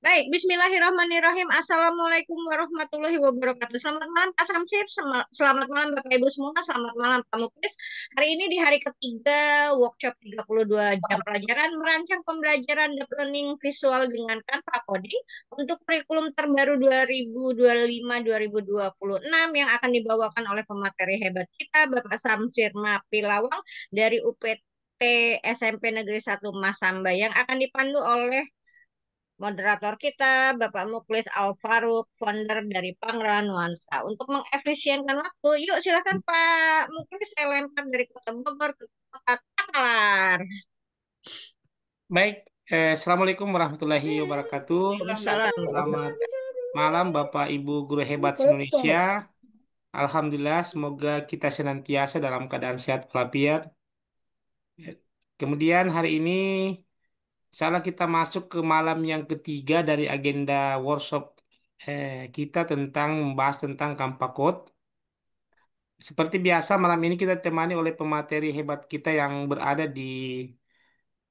Baik, Bismillahirrahmanirrahim. Assalamualaikum warahmatullahi wabarakatuh. Selamat malam Pak Samsir, selamat malam Bapak Ibu semua, selamat malam Pak Muklis. Hari ini di hari ketiga workshop 32 jam pelajaran merancang pembelajaran deep learning visual dengan Canva Coding untuk kurikulum terbaru 2025-2026 yang akan dibawakan oleh pemateri hebat kita Bapak Samsir Mapilawang dari UPT SMP Negeri 1 Masamba yang akan dipandu oleh moderator kita, Bapak Muklis Al Farouk, founder dari Pangra Nuansa. Untuk mengefisienkan waktu, yuk silakan Pak Muklis, saya lempar dari Kota Bogor ke Kota Takalar. Baik, Assalamualaikum warahmatullahi wabarakatuh. Waalaikumsalam. Selamat malam Bapak Ibu guru hebat Indonesia. Alhamdulillah, semoga kita senantiasa dalam keadaan sehat walafiat. Kemudian hari ini, salah kita masuk ke malam yang ketiga dari agenda workshop kita tentang membahas tentang Kampa Code. Seperti biasa, malam ini kita temani oleh pemateri hebat kita yang berada di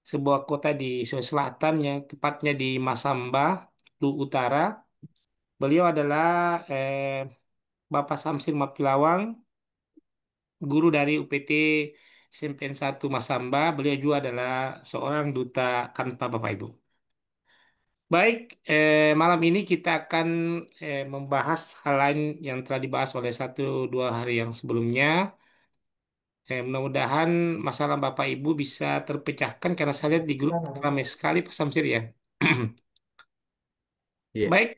sebuah kota di Sulawesi Selatan, ya, tepatnya di Masamba, Luwu Utara. Beliau adalah Bapak Samsir Mapilawang, guru dari UPT SMPN 1 Masamba. Beliau juga adalah seorang duta Kanpa, Bapak Ibu. Baik, malam ini kita akan membahas hal lain yang telah dibahas oleh satu dua hari yang sebelumnya. Mudah-mudahan masalah Bapak Ibu bisa terpecahkan karena saya lihat di grup ramai sekali Pak Samsir, ya. Iya, Baik,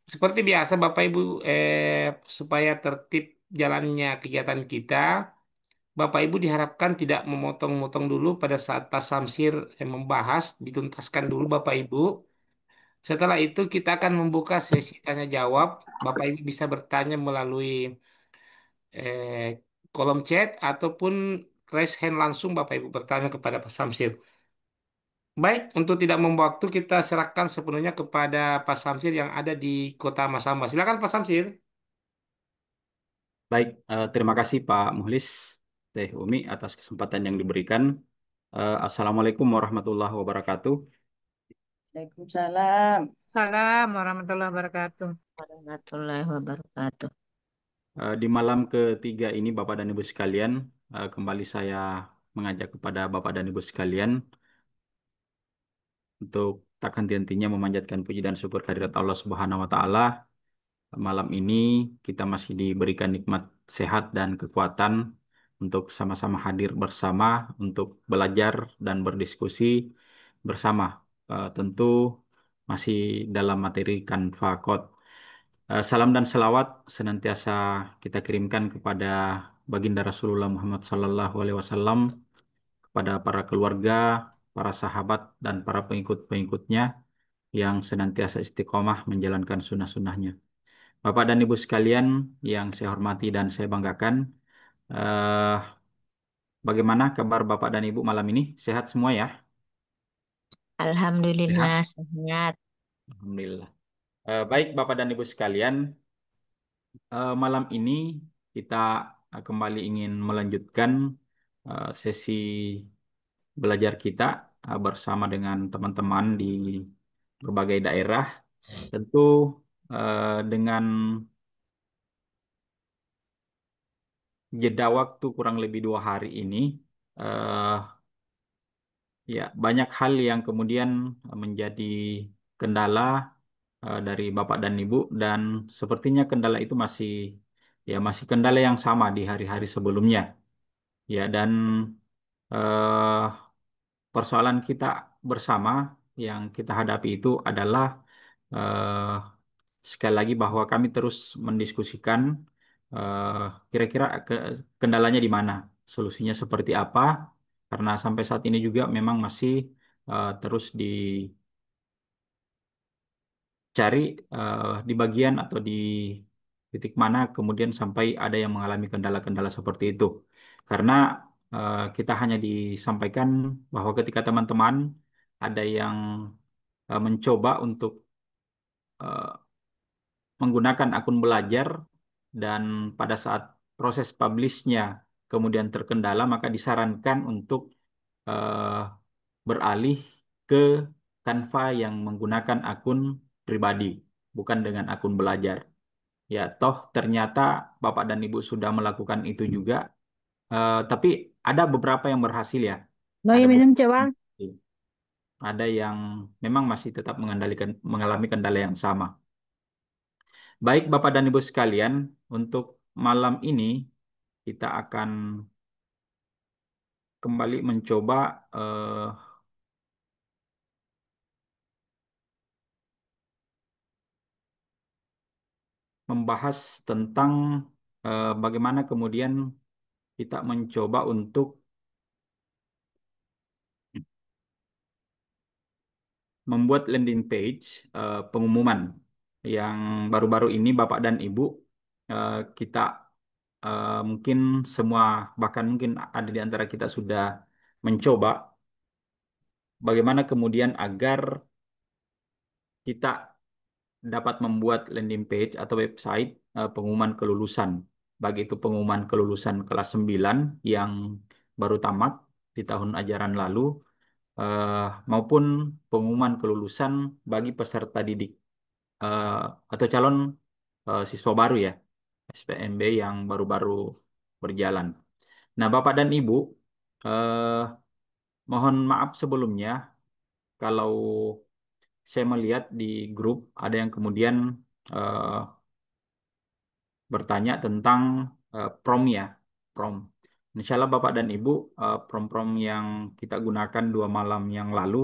seperti biasa Bapak Ibu, supaya tertib jalannya kegiatan kita, Bapak Ibu diharapkan tidak memotong-motong dulu pada saat Pak Samsir membahas, dituntaskan dulu Bapak Ibu. Setelah itu kita akan membuka sesi tanya jawab. Bapak Ibu bisa bertanya melalui eh, kolom chat ataupun raise hand langsung Bapak Ibu bertanya kepada Pak Samsir. Baik, untuk tidak membuang waktu kita serahkan sepenuhnya kepada Pak Samsir yang ada di Kota Masamba. Silakan Pak Samsir. baik. Terima kasih Pak Muhlis, Teh Umi atas kesempatan yang diberikan. Assalamualaikum warahmatullahi wabarakatuh. Waalaikumsalam Salam warahmatullahi wabarakatuh. warahmatullahi wabarakatuh. Di malam ketiga ini Bapak dan Ibu sekalian, kembali saya mengajak kepada Bapak dan Ibu sekalian untuk tak henti-hentinya memanjatkan puji dan syukur kehadirat Allah Subhanahu wa taala. Malam ini kita masih diberikan nikmat sehat dan kekuatan untuk sama-sama hadir bersama untuk belajar dan berdiskusi bersama. Tentu masih dalam materi Canva Code. Salam dan selawat senantiasa kita kirimkan kepada Baginda Rasulullah Muhammad Sallallahu Alaihi Wasallam, kepada para keluarga, para sahabat, dan para pengikut-pengikutnya yang senantiasa istiqomah menjalankan sunnah-sunnahnya. Bapak dan Ibu sekalian yang saya hormati dan saya banggakan, eh, bagaimana kabar Bapak dan Ibu malam ini? Sehat semua ya? Alhamdulillah Sehat. sehat. Alhamdulillah. Baik Bapak dan Ibu sekalian, malam ini kita kembali ingin melanjutkan sesi belajar kita bersama dengan teman-teman di berbagai daerah. Tentu dengan jeda waktu kurang lebih 2 hari ini, eh, ya banyak hal yang kemudian menjadi kendala dari Bapak dan Ibu, dan sepertinya kendala itu masih kendala yang sama di hari-hari sebelumnya. Ya, dan eh, persoalan kita bersama yang kita hadapi itu adalah eh, sekali lagi bahwa kami terus mendiskusikan eh, kira-kira kendalanya di mana, solusinya seperti apa, karena sampai saat ini juga memang masih terus cari di bagian atau di titik mana kemudian sampai ada yang mengalami kendala-kendala seperti itu. Karena kita hanya disampaikan bahwa ketika teman-teman ada yang mencoba untuk eh, menggunakan akun belajar dan pada saat proses publishnya kemudian terkendala, maka disarankan untuk eh, beralih ke Canva yang menggunakan akun pribadi, bukan dengan akun belajar. Ya, toh ternyata Bapak dan Ibu sudah melakukan itu juga, tapi ada beberapa yang berhasil ya. Mau Ada yang minum, beberapa coba. yang berhasil. Ada yang memang masih tetap mengalami kendala yang sama. Baik Bapak dan Ibu sekalian, untuk malam ini kita akan kembali mencoba eh, membahas tentang bagaimana kemudian kita mencoba untuk membuat landing page pengumuman yang baru-baru ini Bapak dan Ibu kita mungkin semua bahkan mungkin ada di antara kita sudah mencoba bagaimana kemudian agar kita dapat membuat landing page atau website pengumuman kelulusan. Baik itu pengumuman kelulusan kelas 9 yang baru tamat di tahun ajaran lalu eh, maupun pengumuman kelulusan bagi peserta didik eh, atau calon siswa baru ya, SPMB yang baru-baru berjalan. Nah, Bapak dan Ibu, eh, mohon maaf sebelumnya kalau saya melihat di grup ada yang kemudian eh, bertanya tentang prom ya, prom. Insya Allah Bapak dan Ibu, prom-prom yang kita gunakan 2 malam yang lalu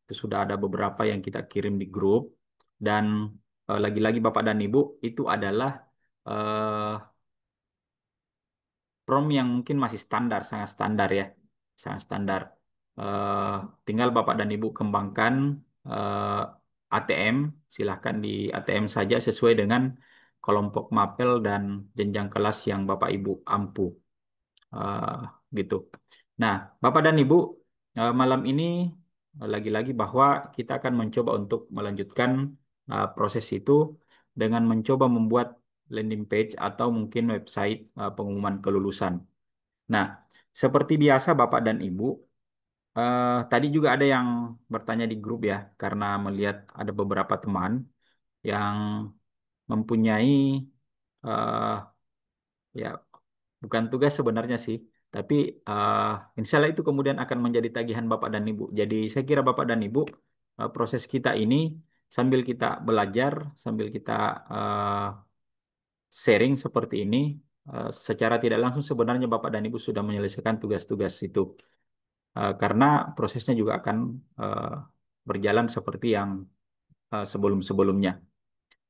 itu sudah ada beberapa yang kita kirim di grup dan lagi-lagi Bapak dan Ibu itu adalah eh, prom yang mungkin masih standar, sangat standar ya, sangat standar. Eh, Tinggal Bapak dan Ibu kembangkan ATM, silahkan di ATM saja sesuai dengan kelompok mapel dan jenjang kelas yang Bapak Ibu ampu. Eh, gitu. Nah, Bapak dan Ibu, malam ini lagi-lagi bahwa kita akan mencoba untuk melanjutkan proses itu dengan mencoba membuat landing page atau mungkin website pengumuman kelulusan. Nah, seperti biasa Bapak dan Ibu, tadi juga ada yang bertanya di grup ya, karena melihat ada beberapa teman yang mempunyai eh, ya bukan tugas sebenarnya sih, tapi eh, insya Allah itu kemudian akan menjadi tagihan Bapak dan Ibu. Jadi saya kira Bapak dan Ibu, proses kita ini sambil kita belajar, sambil kita eh, sharing seperti ini, secara tidak langsung sebenarnya Bapak dan Ibu sudah menyelesaikan tugas-tugas itu. Karena prosesnya juga akan eh, berjalan seperti yang sebelum-sebelumnya.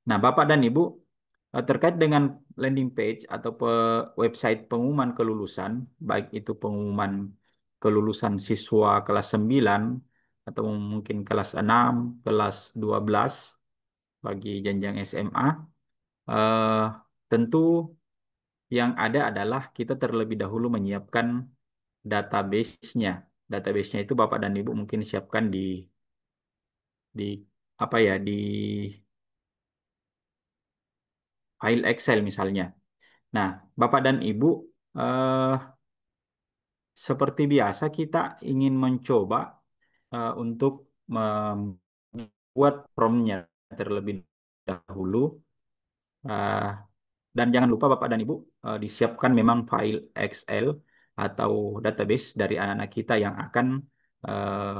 Nah, Bapak dan Ibu, terkait dengan landing page atau website pengumuman kelulusan, baik itu pengumuman kelulusan siswa kelas 9 atau mungkin kelas 6, kelas 12 bagi jenjang SMA, eh, tentu yang ada adalah kita terlebih dahulu menyiapkan database-nya. Database-nya itu Bapak dan Ibu mungkin siapkan di apa ya, di file Excel misalnya. Nah, Bapak dan Ibu, eh, seperti biasa kita ingin mencoba untuk membuat promnya terlebih dahulu. Eh, dan jangan lupa Bapak dan Ibu disiapkan memang file Excel atau database dari anak-anak kita yang akan eh,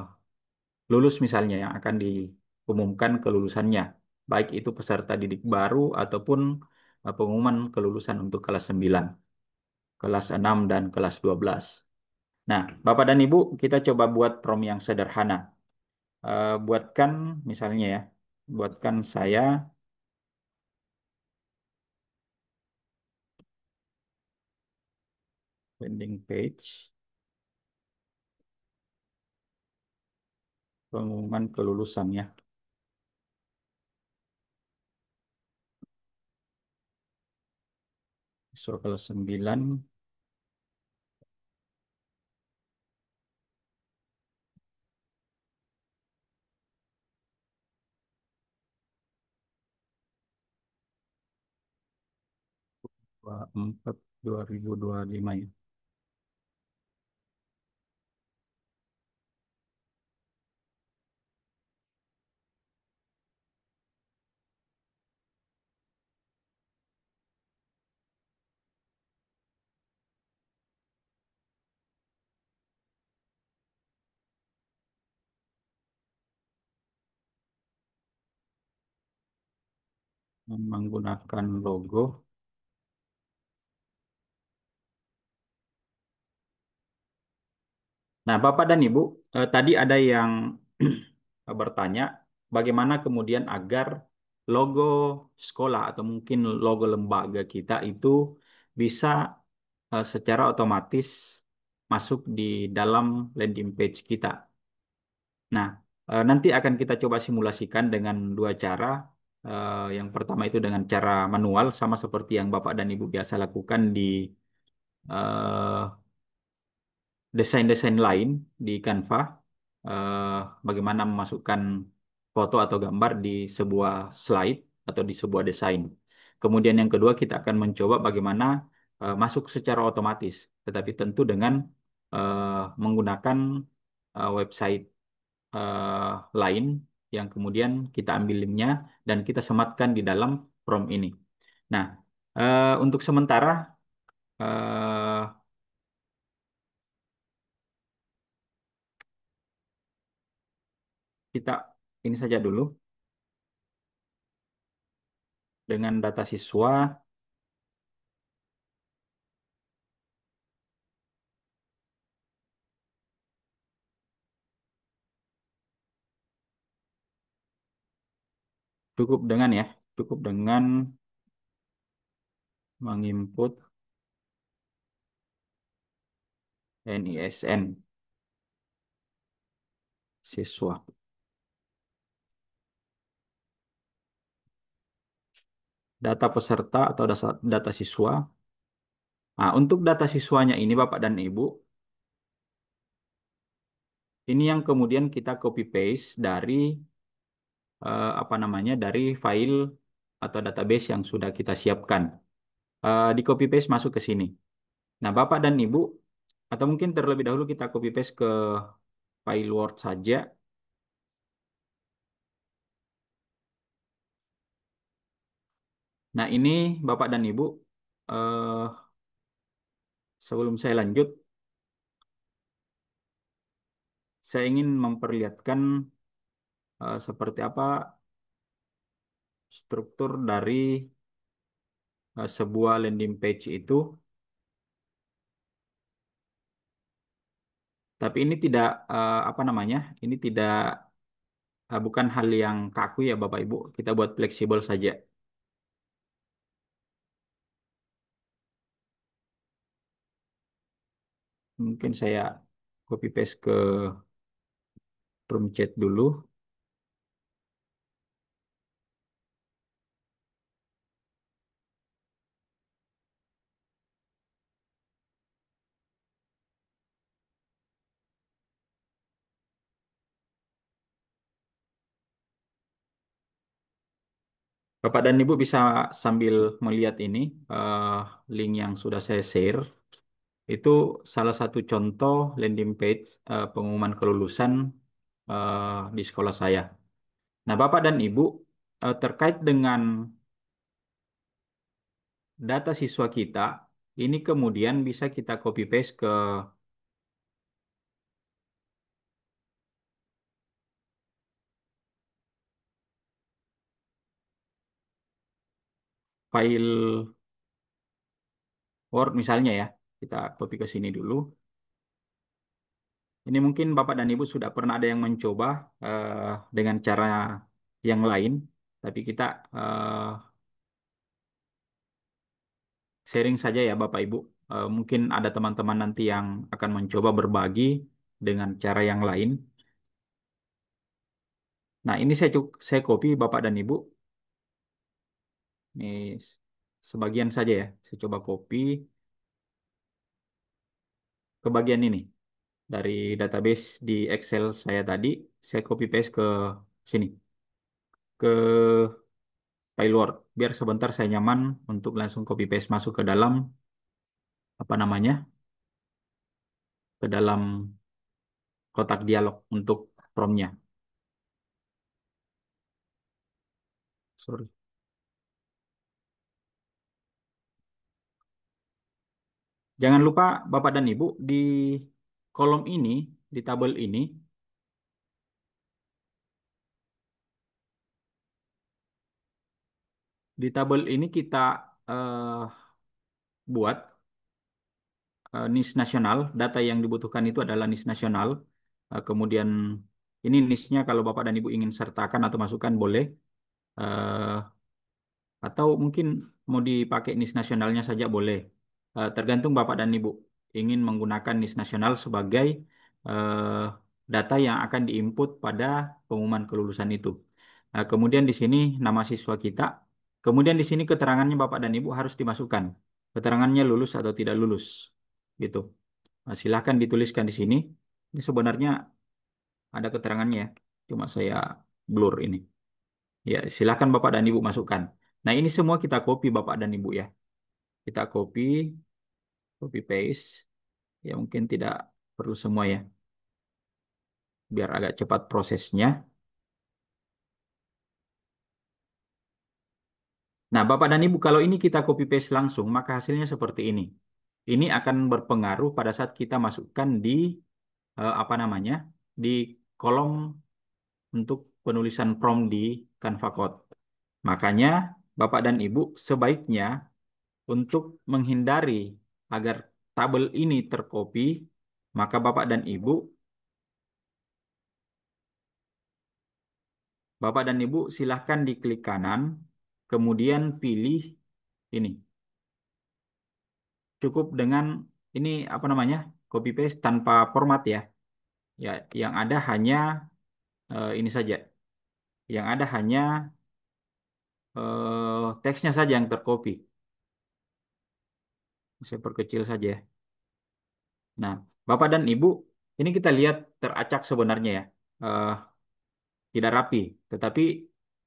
lulus misalnya, yang akan diumumkan kelulusannya. Baik itu peserta didik baru ataupun pengumuman kelulusan untuk kelas 9, kelas 6, dan kelas 12. Nah, Bapak dan Ibu, kita coba buat prom yang sederhana. Buatkan misalnya ya, buatkan saya landing page pengumuman kelulusan ya. Siswa kelas 9, empat 2025 ya. menggunakan logo. Nah, Bapak dan Ibu, tadi ada yang bertanya bagaimana kemudian agar logo sekolah atau mungkin logo lembaga kita itu bisa secara otomatis masuk di dalam landing page kita. Nah, nanti akan kita coba simulasikan dengan dua cara. Yang pertama itu dengan cara manual, sama seperti yang Bapak dan Ibu biasa lakukan di eh, desain-desain lain di Canva, eh, bagaimana memasukkan foto atau gambar di sebuah slide atau di sebuah desain. Kemudian yang kedua kita akan mencoba bagaimana masuk secara otomatis, tetapi tentu dengan eh, menggunakan website eh, lain yang kemudian kita ambil linknya dan kita sematkan di dalam prompt ini. Nah, untuk sementara eh, kita ini saja dulu dengan data siswa. Cukup dengan ya, cukup dengan menginput NISN siswa. Data peserta atau data siswa. Nah, untuk data siswanya ini Bapak dan Ibu, ini yang kemudian kita copy paste dari apa namanya, dari file atau database yang sudah kita siapkan. Di copy paste masuk ke sini. Nah, Bapak dan Ibu, atau mungkin terlebih dahulu kita copy paste ke file Word saja. Nah, ini Bapak dan Ibu, eh, sebelum saya lanjut, saya ingin memperlihatkan seperti apa struktur dari sebuah landing page itu. Tapi ini tidak apa namanya? Ini tidak bukan hal yang kaku ya Bapak Ibu. Kita buat fleksibel saja. Mungkin saya copy paste ke prompt chat dulu. Bapak dan Ibu bisa sambil melihat ini eh, link yang sudah saya share. Itu salah satu contoh landing page pengumuman kelulusan di sekolah saya. Nah, Bapak dan Ibu, terkait dengan data siswa kita, ini kemudian bisa kita copy paste ke file Word misalnya ya. Kita copy ke sini dulu. Ini mungkin Bapak dan Ibu sudah pernah ada yang mencoba dengan cara yang lain, tapi kita eh, sharing saja ya Bapak Ibu. Mungkin ada teman-teman nanti yang akan mencoba berbagi dengan cara yang lain. Nah, ini saya copy Bapak dan Ibu. Ini sebagian saja ya. Saya coba copy ke bagian ini. Dari database di Excel saya tadi, saya copy paste ke sini. Ke file Word. Biar sebentar saya nyaman untuk langsung copy paste masuk ke dalam, apa namanya, ke dalam kotak dialog untuk promnya. Sorry. Jangan lupa Bapak dan Ibu di kolom ini, di tabel ini, Di tabel ini kita eh, buat NIS nasional. Data yang dibutuhkan itu adalah NIS nasional. Kemudian ini NIS-nya kalau Bapak dan Ibu ingin sertakan atau masukkan boleh. Eh, atau mungkin mau dipakai NIS nasionalnya saja boleh. Tergantung Bapak dan Ibu ingin menggunakan NIS nasional sebagai eh, data yang akan diinput pada pengumuman kelulusan itu. Kemudian di sini nama siswa kita. Kemudian di sini keterangannya Bapak dan Ibu harus dimasukkan. Keterangannya lulus atau tidak lulus. Gitu. Silahkan dituliskan di sini. Ini sebenarnya ada keterangannya, ya. Cuma saya blur ini. Ya, silahkan Bapak dan Ibu masukkan. Nah, ini semua kita copy Bapak dan Ibu ya. Kita copy paste. Ya, mungkin tidak perlu semua ya, biar agak cepat prosesnya. Nah, Bapak dan Ibu, kalau ini kita copy paste langsung, maka hasilnya seperti ini. Ini akan berpengaruh pada saat kita masukkan di apa namanya? Di kolom untuk penulisan prompt di Canva Code. Makanya Bapak dan Ibu sebaiknya untuk menghindari agar tabel ini tercopy, maka Bapak dan Ibu silahkan diklik kanan, kemudian pilih ini. Cukup dengan ini apa namanya? Copy paste tanpa format ya. Ya, yang ada hanya ini saja. Yang ada hanya teksnya saja yang tercopy. Saya perkecil saja ya. Nah, Bapak dan Ibu, ini kita lihat teracak sebenarnya ya. Eh, Tidak rapi, tetapi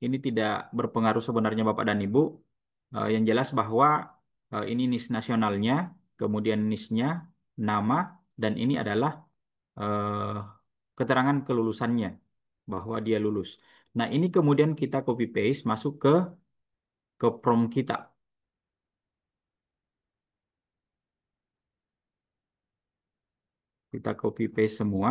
ini tidak berpengaruh sebenarnya Bapak dan Ibu. Yang jelas bahwa ini NIS nasionalnya, kemudian NIS-nya, nama, dan ini adalah eh, keterangan kelulusannya bahwa dia lulus. Nah, ini kemudian kita copy paste masuk ke prompt kita. Kita copy paste semua,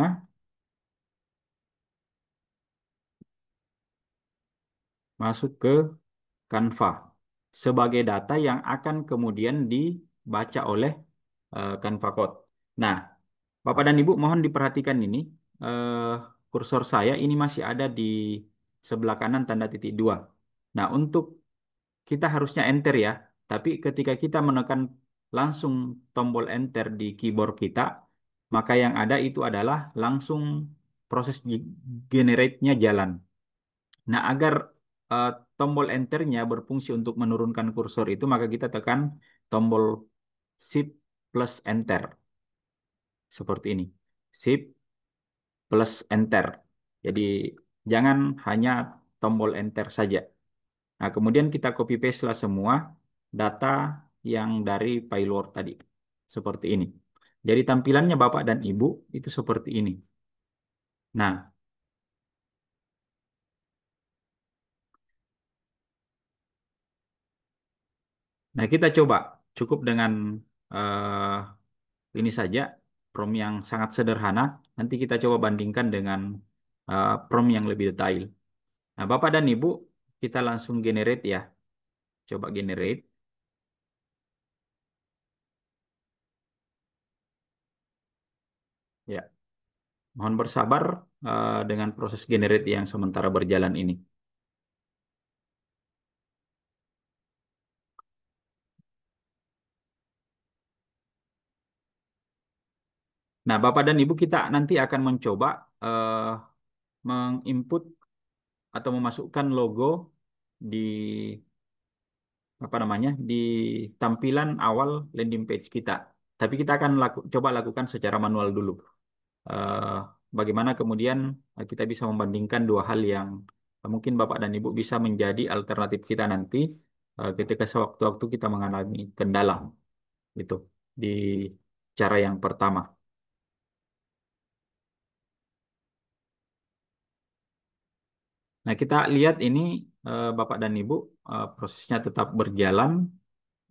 masuk ke Canva sebagai data yang akan kemudian dibaca oleh Canva Code. Nah, Bapak dan Ibu mohon diperhatikan ini. Eh, Kursor saya ini masih ada di sebelah kanan tanda titik dua. Nah, untuk kita harusnya enter ya. Tapi ketika kita menekan langsung tombol enter di keyboard kita, maka yang ada itu adalah langsung proses generate-nya jalan. Nah, agar eh, tombol enternya berfungsi untuk menurunkan kursor itu, maka kita tekan tombol Shift plus Enter. Seperti ini. Shift plus Enter. Jadi, jangan hanya tombol Enter saja. Nah, kemudian kita copy paste lah semua data yang dari file Word tadi. Seperti ini. Jadi, tampilannya Bapak dan Ibu itu seperti ini. Nah, kita coba cukup dengan eh, ini saja prompt yang sangat sederhana. Nanti kita coba bandingkan dengan prompt yang lebih detail. Nah, Bapak dan Ibu, kita langsung generate ya. Coba generate. Ya, mohon bersabar dengan proses generate yang sementara berjalan ini. Nah, Bapak dan Ibu, kita nanti akan mencoba menginput atau memasukkan logo di apa namanya di tampilan awal landing page kita. Tapi kita akan coba lakukan secara manual dulu. eh, Bagaimana kemudian kita bisa membandingkan dua hal yang mungkin Bapak dan Ibu bisa menjadi alternatif kita nanti ketika sewaktu-waktu kita mengalami kendala itu di cara yang pertama. Nah, kita lihat ini Bapak dan Ibu prosesnya tetap berjalan.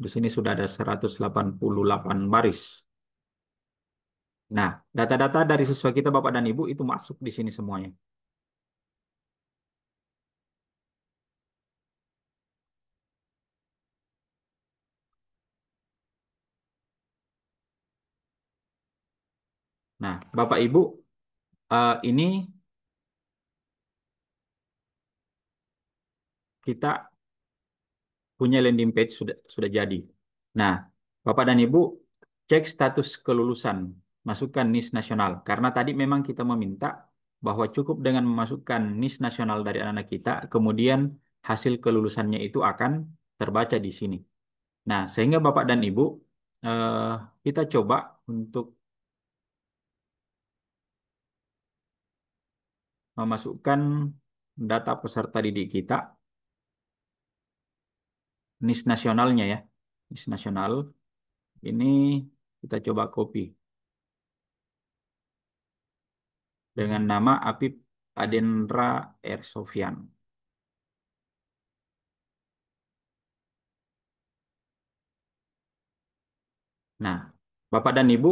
Di sini sudah ada 188 baris. Nah, data-data dari siswa kita Bapak dan Ibu itu masuk di sini semuanya. Nah, Bapak Ibu, ini kita punya landing page sudah jadi. Nah, Bapak dan Ibu cek status kelulusan, masukkan NIS nasional. Karena tadi memang kita meminta bahwa cukup dengan memasukkan NIS nasional dari anak kita, kemudian hasil kelulusannya itu akan terbaca di sini. Nah, sehingga Bapak dan Ibu eh, kita coba untuk memasukkan data peserta didik kita, NIS nasionalnya ya. NIS nasional ini kita coba copy dengan nama Apip Adendra R. Sofyan. Nah, Bapak dan Ibu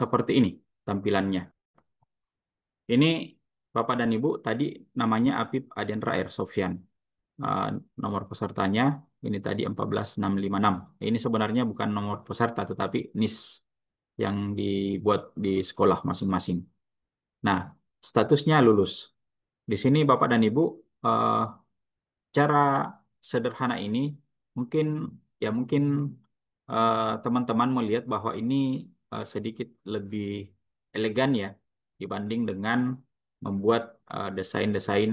seperti ini tampilannya. Ini Bapak dan Ibu tadi namanya Apip Adendra R. Sofyan. Eh, Nomor pesertanya ini tadi 14656. Ini sebenarnya bukan nomor peserta tetapi NIS yang dibuat di sekolah masing-masing. Nah, statusnya lulus. Di sini Bapak dan Ibu eh, cara sederhana ini mungkin mungkin teman-teman melihat bahwa ini sedikit lebih elegan ya dibanding dengan membuat desain-desain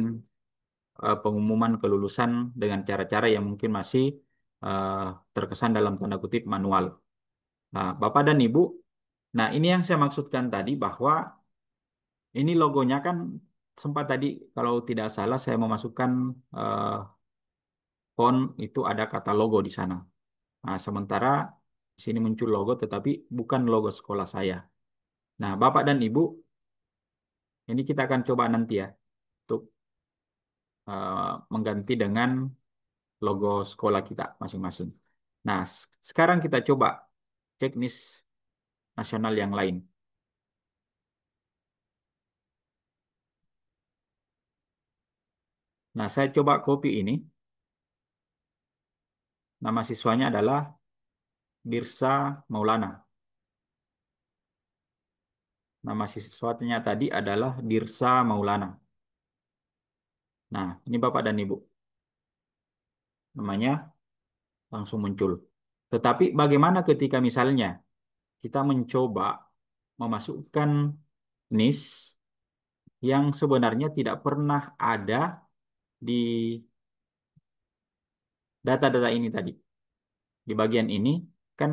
pengumuman kelulusan dengan cara-cara yang mungkin masih eh, terkesan dalam tanda kutip manual. Nah, Bapak dan Ibu, nah ini yang saya maksudkan tadi bahwa ini logonya kan sempat tadi kalau tidak salah saya memasukkan eh, font itu ada kata logo di sana. Nah, sementara di sini muncul logo tetapi bukan logo sekolah saya. Nah, Bapak dan Ibu, ini kita akan coba nanti ya untuk mengganti dengan logo sekolah kita masing-masing. Nah, sekarang kita coba cek NIS nasional yang lain. Nah, saya coba copy ini. Nama siswanya adalah Birsa Maulana. Nama siswanya tadi adalah Dirsa Maulana. Nah, ini Bapak dan Ibu. Namanya langsung muncul. Tetapi bagaimana ketika misalnya kita mencoba memasukkan NIS yang sebenarnya tidak pernah ada di data-data ini tadi. Di bagian ini kan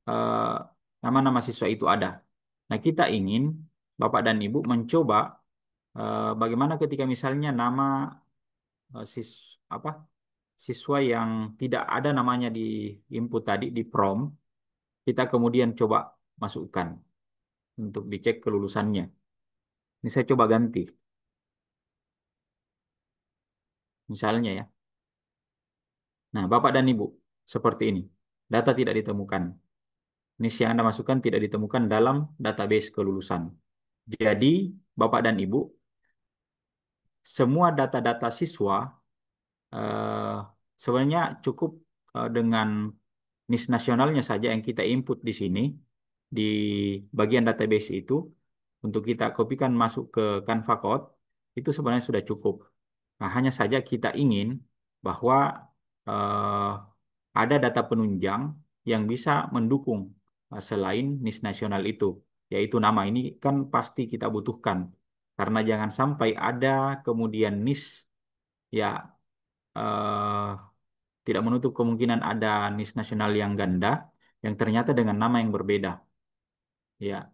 eh, nama-nama siswa itu ada. Nah, kita ingin Bapak dan Ibu mencoba bagaimana ketika misalnya nama apa siswa yang tidak ada namanya di input tadi di prompt, kita kemudian coba masukkan untuk dicek kelulusannya. Ini saya coba ganti. Misalnya ya. Nah, Bapak dan Ibu, seperti ini. Data tidak ditemukan. NIS yang Anda masukkan tidak ditemukan dalam database kelulusan. Jadi, Bapak dan Ibu, semua data-data siswa eh, sebenarnya cukup dengan NIS nasionalnya saja yang kita input di sini, di bagian database itu, untuk kita kopikan masuk ke Canva Code, itu sebenarnya sudah cukup. Nah, hanya saja kita ingin bahwa eh, ada data penunjang yang bisa mendukung selain NIS nasional itu, yaitu nama ini kan pasti kita butuhkan. Karena jangan sampai ada kemudian NIS ya eh, tidak menutup kemungkinan ada NIS nasional yang ganda yang ternyata dengan nama yang berbeda. Ya,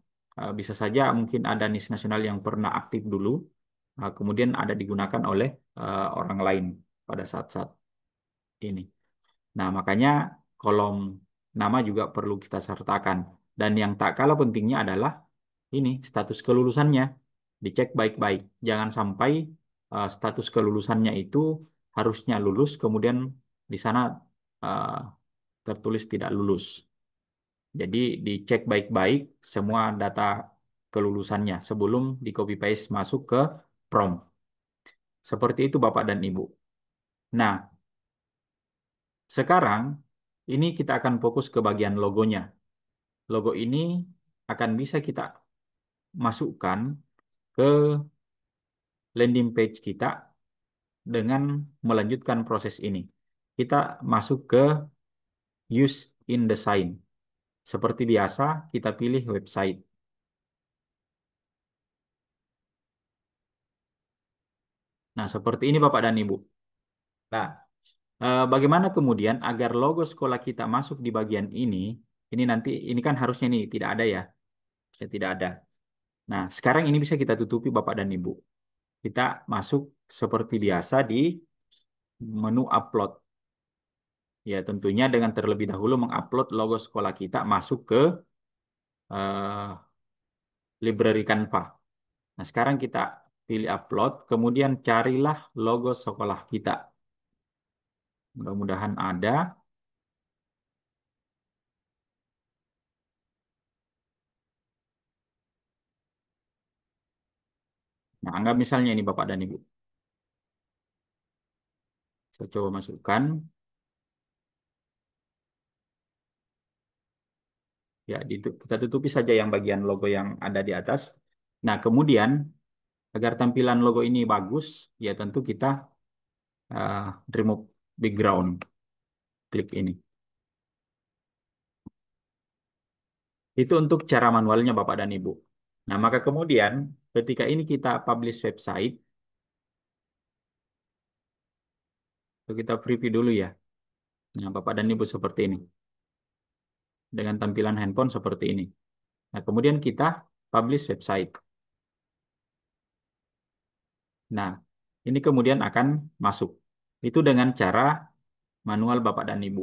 bisa saja mungkin ada NIS nasional yang pernah aktif dulu, kemudian ada digunakan oleh orang lain pada saat-saat ini. Nah, makanya kolom nama juga perlu kita sertakan. Dan yang tak kalah pentingnya adalah ini status kelulusannya dicek baik-baik. Jangan sampai status kelulusannya itu harusnya lulus, kemudian di sana eh, tertulis tidak lulus. Jadi dicek baik-baik semua data kelulusannya sebelum di copy paste masuk ke prompt. Seperti itu Bapak dan Ibu. Nah, sekarang ini kita akan fokus ke bagian logonya. Logo ini akan bisa kita masukkan ke landing page kita dengan melanjutkan proses ini. Kita masuk ke use in design. Seperti biasa, kita pilih website. Nah, seperti ini Bapak dan Ibu. Nah, bagaimana kemudian agar logo sekolah kita masuk di bagian ini? Ini nanti, ini kan harusnya nih tidak ada ya. Ya, tidak ada. Nah, sekarang ini bisa kita tutupi Bapak dan Ibu. Kita masuk seperti biasa di menu upload. Ya, tentunya dengan terlebih dahulu mengupload logo sekolah kita masuk ke eh, library Canva. Nah, sekarang kita pilih upload, kemudian carilah logo sekolah kita. Mudah-mudahan ada. Nah, anggap misalnya ini Bapak dan Ibu. Saya coba masukkan. Ya, kita tutupi saja yang bagian logo yang ada di atas. Nah, kemudian agar tampilan logo ini bagus, ya tentu kita remove background. Klik ini. Itu untuk cara manualnya Bapak dan Ibu. Nah, maka kemudian ketika ini kita publish website, kita preview dulu ya. Nah, Bapak dan Ibu seperti ini. Dengan tampilan handphone seperti ini. Nah, kemudian kita publish website. Nah, ini kemudian akan masuk. Itu dengan cara manual Bapak dan Ibu.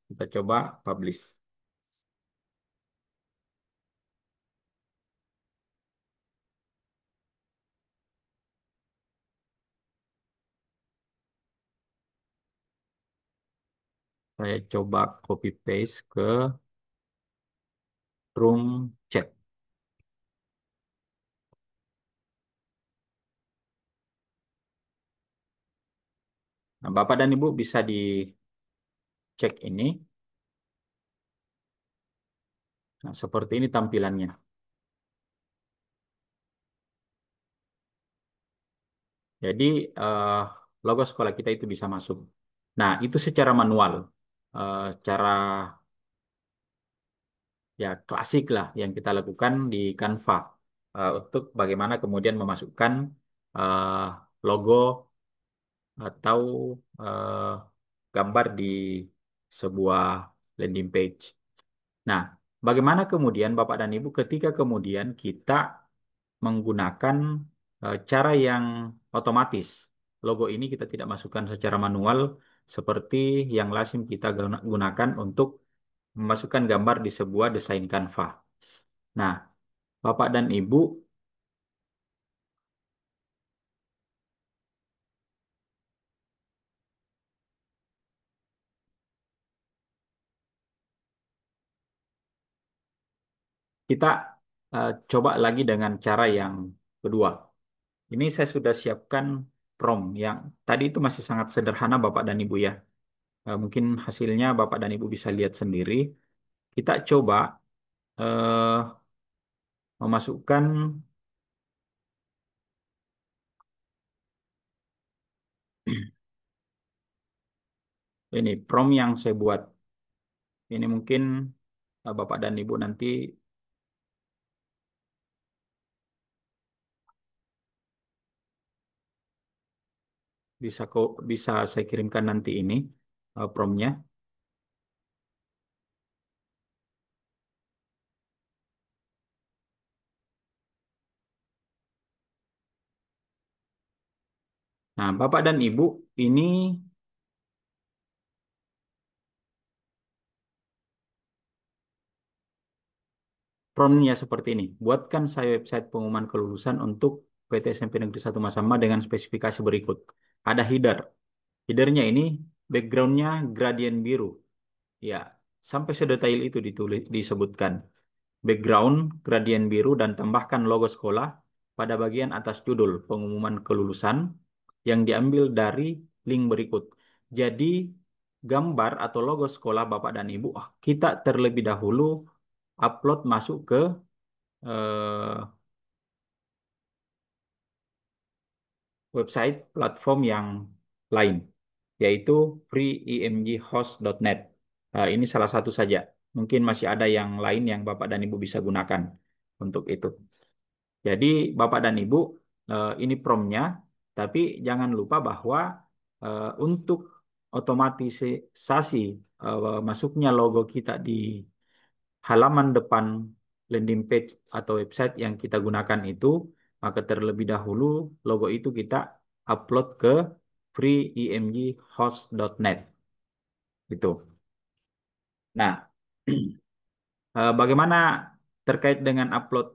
Kita coba publish. Saya coba copy paste ke room chat. Nah, Bapak dan Ibu bisa dicek ini. Nah, seperti ini tampilannya. Jadi logo sekolah kita itu bisa masuk. Nah, itu secara manual. Cara ya klasik lah yang kita lakukan di Canva untuk bagaimana kemudian memasukkan eh, logo atau eh, gambar di sebuah landing page. Nah, bagaimana kemudian Bapak dan Ibu ketika kemudian kita menggunakan cara yang otomatis. Logo ini kita tidak masukkan secara manual seperti yang lazim kita gunakan untuk memasukkan gambar di sebuah desain Canva. Nah, Bapak dan Ibu, kita coba lagi dengan cara yang kedua. Ini saya sudah siapkan prompt yang tadi itu masih sangat sederhana Bapak dan Ibu ya. Mungkin hasilnya Bapak dan Ibu bisa lihat sendiri. Kita coba eh, memasukkan ini prompt yang saya buat. Ini mungkin Bapak dan Ibu nanti bisa kok bisa saya kirimkan nanti ini promptnya. Nah, Bapak dan Ibu, ini promptnya seperti ini. Buatkan saya website pengumuman kelulusan untuk PT SMP Negeri 1 Masamba dengan spesifikasi berikut. Ada header. Headernya ini backgroundnya gradient biru. Ya, sampai sedetail itu disebutkan. Background gradient biru dan tambahkan logo sekolah pada bagian atas judul pengumuman kelulusan yang diambil dari link berikut. Jadi gambar atau logo sekolah Bapak dan Ibu, kita terlebih dahulu upload masuk ke eh, website platform yang lain, yaitu freeimghost.net. Ini salah satu saja. Mungkin masih ada yang lain yang Bapak dan Ibu bisa gunakan untuk itu. Jadi Bapak dan Ibu, ini promnya, tapi jangan lupa bahwa untuk otomatisasi masuknya logo kita di halaman depan landing page atau website yang kita gunakan itu, maka terlebih dahulu logo itu kita upload ke freeimghost.net gitu. Nah, bagaimana terkait dengan upload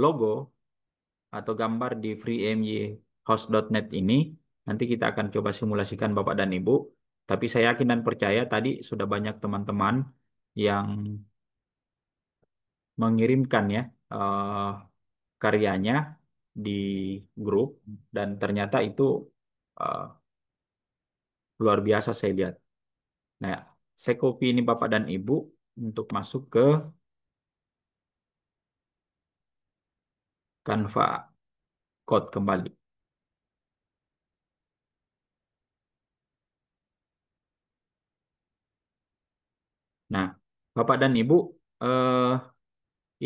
logo atau gambar di freeimghost.net ini? Nanti kita akan coba simulasikan Bapak dan Ibu. Tapi saya yakin dan percaya tadi sudah banyak teman-teman yang mengirimkan ya karyanya di grup dan ternyata itu uh, luar biasa saya lihat. Nah, saya copy ini Bapak dan Ibu untuk masuk ke Canva Code kembali. Nah, Bapak dan Ibu, eh,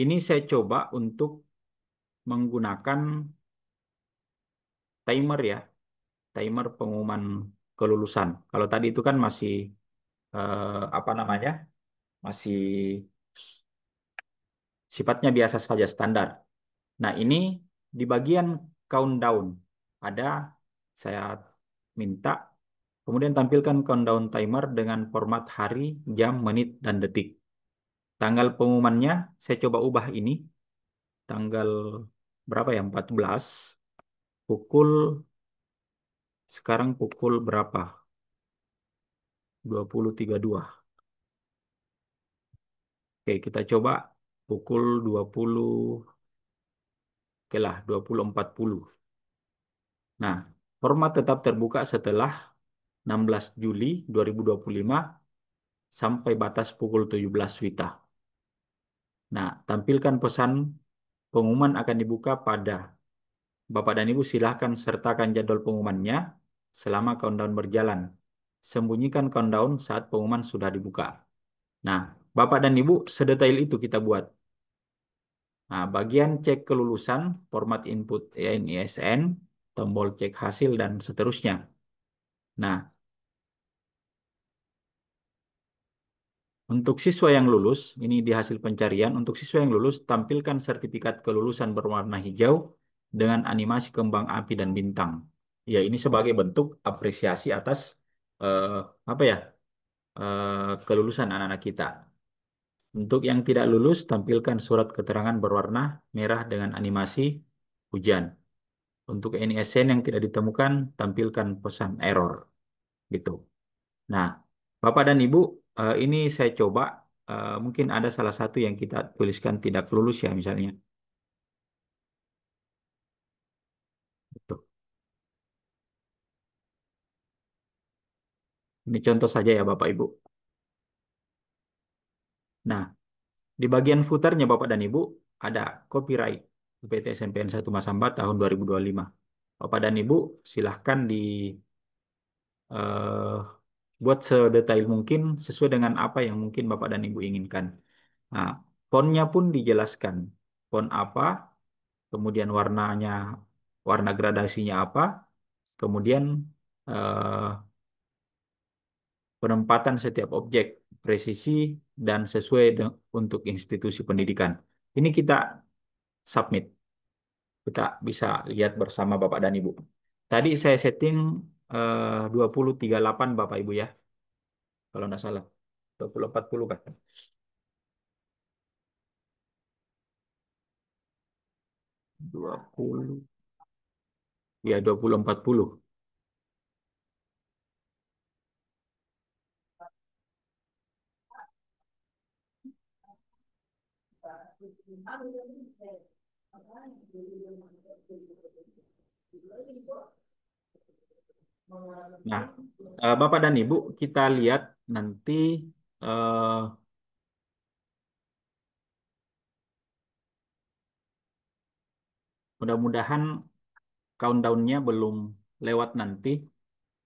ini saya coba untuk menggunakan timer ya, timer pengumuman kelulusan. Kalau tadi itu kan masih apa namanya, masih sifatnya biasa saja standar. Nah, ini di bagian countdown ada saya minta kemudian tampilkan countdown timer dengan format hari, jam, menit, dan detik. Tanggal pengumumannya saya coba ubah ini tanggal berapa ya? 14 pukul sekarang pukul berapa? 20.32. Oke, kita coba pukul 20, oke lah, 20.40. Nah, format tetap terbuka setelah 16 Juli 2025 sampai batas pukul 17 WITA. Nah, tampilkan pesan pengumuman akan dibuka pada Bapak dan Ibu silahkan sertakan jadwal pengumumannya selama countdown berjalan. Sembunyikan countdown saat pengumuman sudah dibuka. Nah, Bapak dan Ibu sedetail itu kita buat. Nah, bagian cek kelulusan, format input ISN, tombol cek hasil, dan seterusnya. Nah, untuk siswa yang lulus, ini di hasil pencarian, untuk siswa yang lulus, tampilkan sertifikat kelulusan berwarna hijau dengan animasi kembang api dan bintang. Ya, ini sebagai bentuk apresiasi atas eh, apa ya kelulusan anak-anak kita. Untuk yang tidak lulus, tampilkan surat keterangan berwarna merah dengan animasi hujan. Untuk NISN yang tidak ditemukan, tampilkan pesan error gitu. Nah, Bapak dan Ibu, ini saya coba mungkin ada salah satu yang kita tuliskan tidak lulus ya misalnya. Gitu. Ini contoh saja ya Bapak Ibu. Nah, di bagian footernya Bapak dan Ibu ada copyright UPT SMPN 1 Masamba tahun 2025. Bapak dan Ibu silahkan eh, buat sedetail mungkin sesuai dengan apa yang mungkin Bapak dan Ibu inginkan. Nah, fontnya pun dijelaskan. Font apa, kemudian warnanya, warna gradasinya apa, kemudian eh, penempatan setiap objek, presisi, dan sesuai untuk institusi pendidikan. Ini kita submit. Kita bisa lihat bersama Bapak dan Ibu. Tadi saya setting 20.38 Bapak Ibu ya, kalau nggak salah. 20.40 kan? 20, ya 20.40. Nah, Bapak dan Ibu, kita lihat nanti eh, mudah-mudahan countdown-nya belum lewat nanti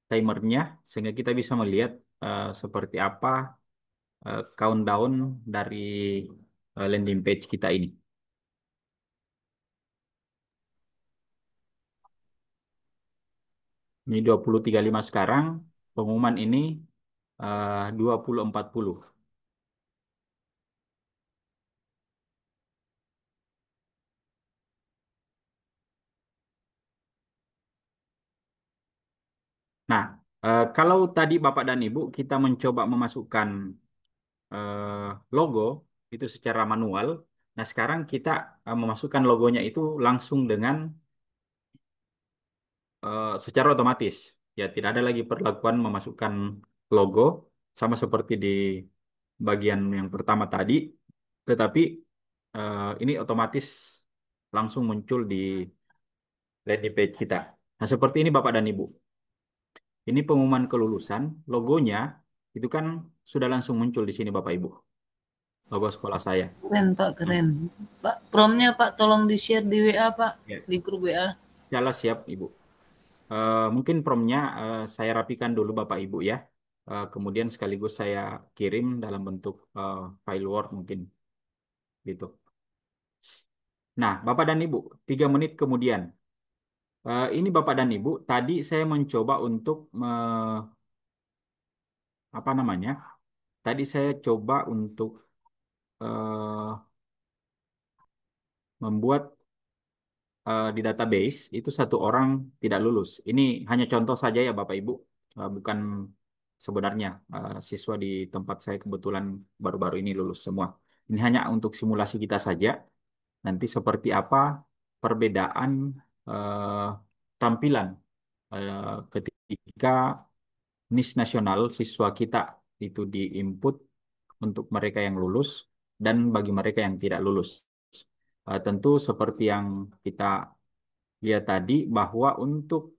timernya, sehingga kita bisa melihat seperti apa countdown dari landing page kita ini. Ini 20.35 sekarang, pengumuman ini 20.40. Nah, kalau tadi Bapak dan Ibu kita mencoba memasukkan logo itu secara manual, nah sekarang kita memasukkan logonya itu langsung dengan secara otomatis. Ya, tidak ada lagi perlakuan memasukkan logo sama seperti di bagian yang pertama tadi, tetapi ini otomatis langsung muncul di landing page kita. Nah, seperti ini Bapak dan Ibu. Ini pengumuman kelulusan, logonya itu kan sudah langsung muncul di sini Bapak Ibu. Logo sekolah saya. Keren Pak, Nah, keren. Pak, promnya Pak tolong di-share di WA Pak, ya, di grup WA. jelas siap Ibu. Mungkin promnya saya rapikan dulu Bapak Ibu ya. Kemudian sekaligus saya kirim dalam bentuk file Word mungkin gitu. Nah, Bapak dan Ibu, 3 menit kemudian. Ini Bapak dan Ibu, tadi saya mencoba untuk apa namanya? Tadi saya coba untuk eh, membuat di database itu satu orang tidak lulus. Ini hanya contoh saja ya Bapak Ibu, bukan sebenarnya siswa di tempat saya kebetulan baru-baru ini lulus semua. Ini hanya untuk simulasi kita saja. Nanti seperti apa perbedaan eh, tampilan ketika NIS nasional siswa kita itu diinput untuk mereka yang lulus dan bagi mereka yang tidak lulus. Tentu seperti yang kita lihat tadi bahwa untuk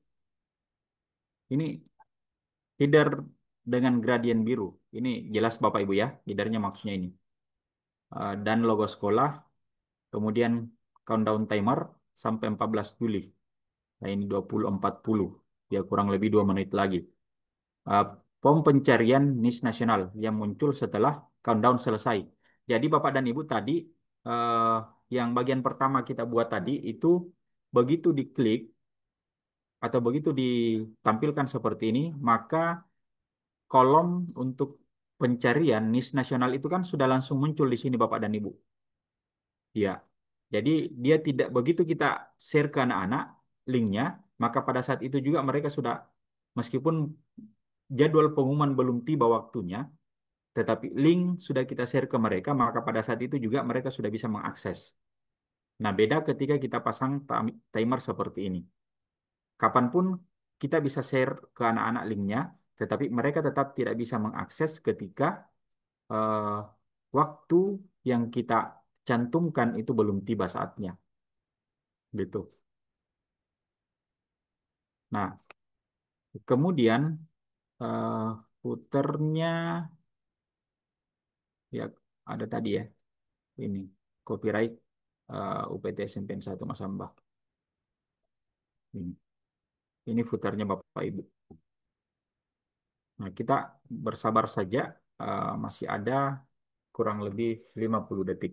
ini header dengan gradien biru, ini jelas Bapak Ibu ya, headernya maksudnya ini. Dan logo sekolah, kemudian countdown timer sampai 14 Juli. Nah ini 20.40, ya kurang lebih 2 menit lagi. Uh, Pom pencarian NIS nasional yang muncul setelah countdown selesai. Jadi Bapak dan Ibu tadi, uh, yang bagian pertama kita buat tadi itu begitu diklik, atau begitu ditampilkan seperti ini, maka kolom untuk pencarian NIS nasional itu kan sudah langsung muncul di sini Bapak dan Ibu. Ya, jadi dia tidak begitu kita share ke anak-anak linknya, maka pada saat itu juga mereka sudah, meskipun jadwal pengumuman belum tiba waktunya, tetapi link sudah kita share ke mereka, maka pada saat itu juga mereka sudah bisa mengakses. Nah, beda ketika kita pasang timer seperti ini. Kapanpun kita bisa share ke anak-anak linknya, tetapi mereka tetap tidak bisa mengakses ketika eh, waktu yang kita cantumkan itu belum tiba saatnya. Gitu. Nah, kemudian eh, footernya ya ada tadi ya, ini copyright UPT SMPN 1 Mas Ambah. Ini footernya Bapak Ibu. Nah, kita bersabar saja, masih ada kurang lebih 50 detik.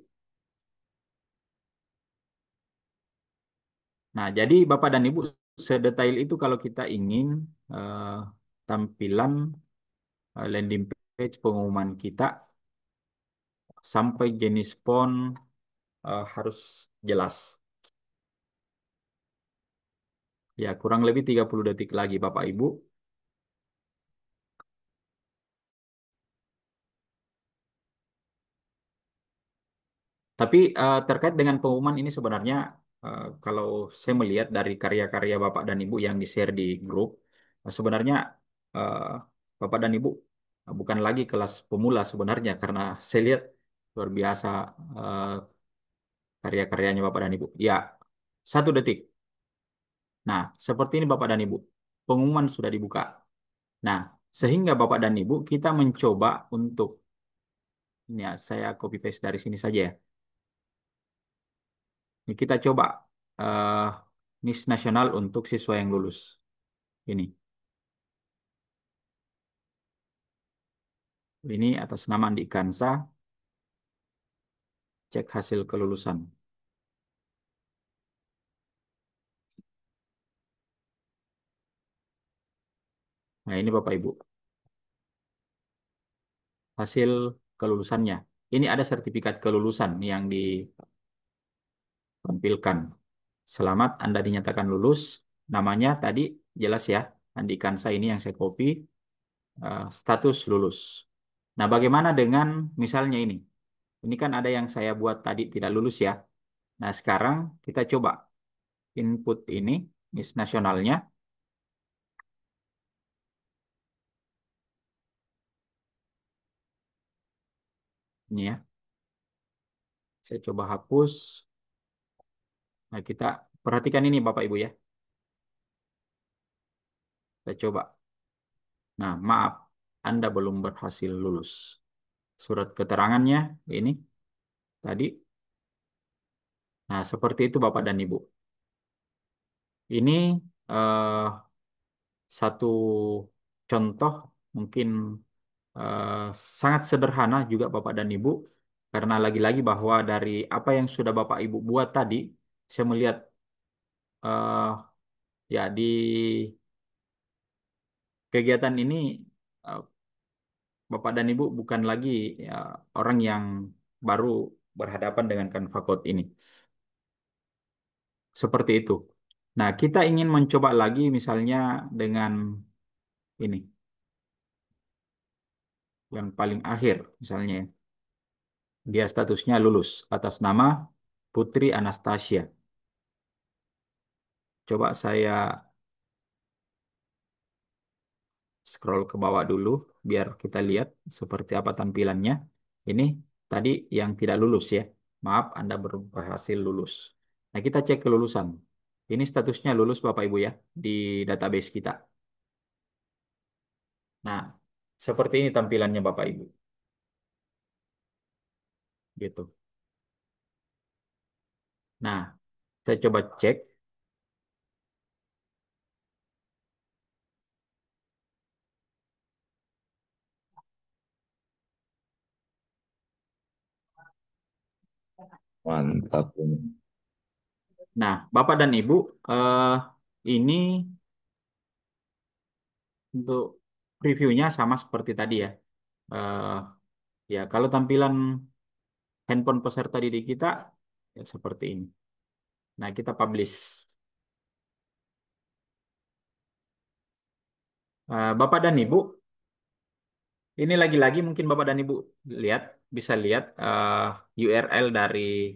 Nah, jadi Bapak dan Ibu, sedetail itu kalau kita ingin eh, tampilan landing page pengumuman kita sampai jenis font harus jelas. Ya, kurang lebih 30 detik lagi Bapak Ibu. Tapi terkait dengan pengumuman ini sebenarnya kalau saya melihat dari karya-karya Bapak dan Ibu yang di-share di grup, sebenarnya eh, Bapak dan Ibu bukan lagi kelas pemula sebenarnya karena saya lihat luar biasa eh, karya-karyanya Bapak dan Ibu. Ya, 1 detik. Nah, seperti ini Bapak dan Ibu. pengumuman sudah dibuka. Nah, sehingga Bapak dan Ibu kita mencoba untuk, ini ya, saya copy paste dari sini saja ya. Ini kita coba eh NIS nasional untuk siswa yang lulus. Ini. Ini atas nama Andi Kansa, cek hasil kelulusan. Nah, ini Bapak Ibu, hasil kelulusannya. Ini ada sertifikat kelulusan yang ditampilkan. Selamat Anda dinyatakan lulus. Namanya tadi jelas ya, Andi Kansa ini yang saya copy, status lulus. Nah, bagaimana dengan misalnya ini? Ini kan ada yang saya buat tadi tidak lulus ya. Nah, sekarang kita coba input ini, NIS nasionalnya. Ini ya, saya coba hapus. Nah, kita perhatikan ini Bapak Ibu ya. Saya coba. Nah, maaf, Anda belum berhasil lulus. Surat keterangannya ini tadi. Nah, seperti itu Bapak dan Ibu. Ini eh, satu contoh mungkin eh, sangat sederhana juga Bapak dan Ibu. Karena lagi-lagi bahwa dari apa yang sudah Bapak Ibu buat tadi, saya melihat eh, ya di kegiatan ini eh, Bapak dan Ibu bukan lagi ya, orang yang baru berhadapan dengan Canva Code ini. Seperti itu. Nah, kita ingin mencoba lagi misalnya dengan ini, yang paling akhir misalnya. Dia statusnya lulus atas nama Putri Anastasia. Coba saya scroll ke bawah dulu biar kita lihat seperti apa tampilannya. Ini tadi yang tidak lulus ya. Maaf, Anda berhasil lulus. Nah, kita cek kelulusan. Ini statusnya lulus Bapak Ibu ya di database kita. Nah, seperti ini tampilannya Bapak Ibu. Gitu. Nah, saya coba cek. Mantap ini. Nah, Bapak dan Ibu, ini untuk previewnya sama seperti tadi ya. Eh, ya, kalau tampilan handphone peserta didik kita ya seperti ini. Nah, kita publish. Bapak dan Ibu, ini lagi-lagi mungkin Bapak dan Ibu lihat bisa lihat URL dari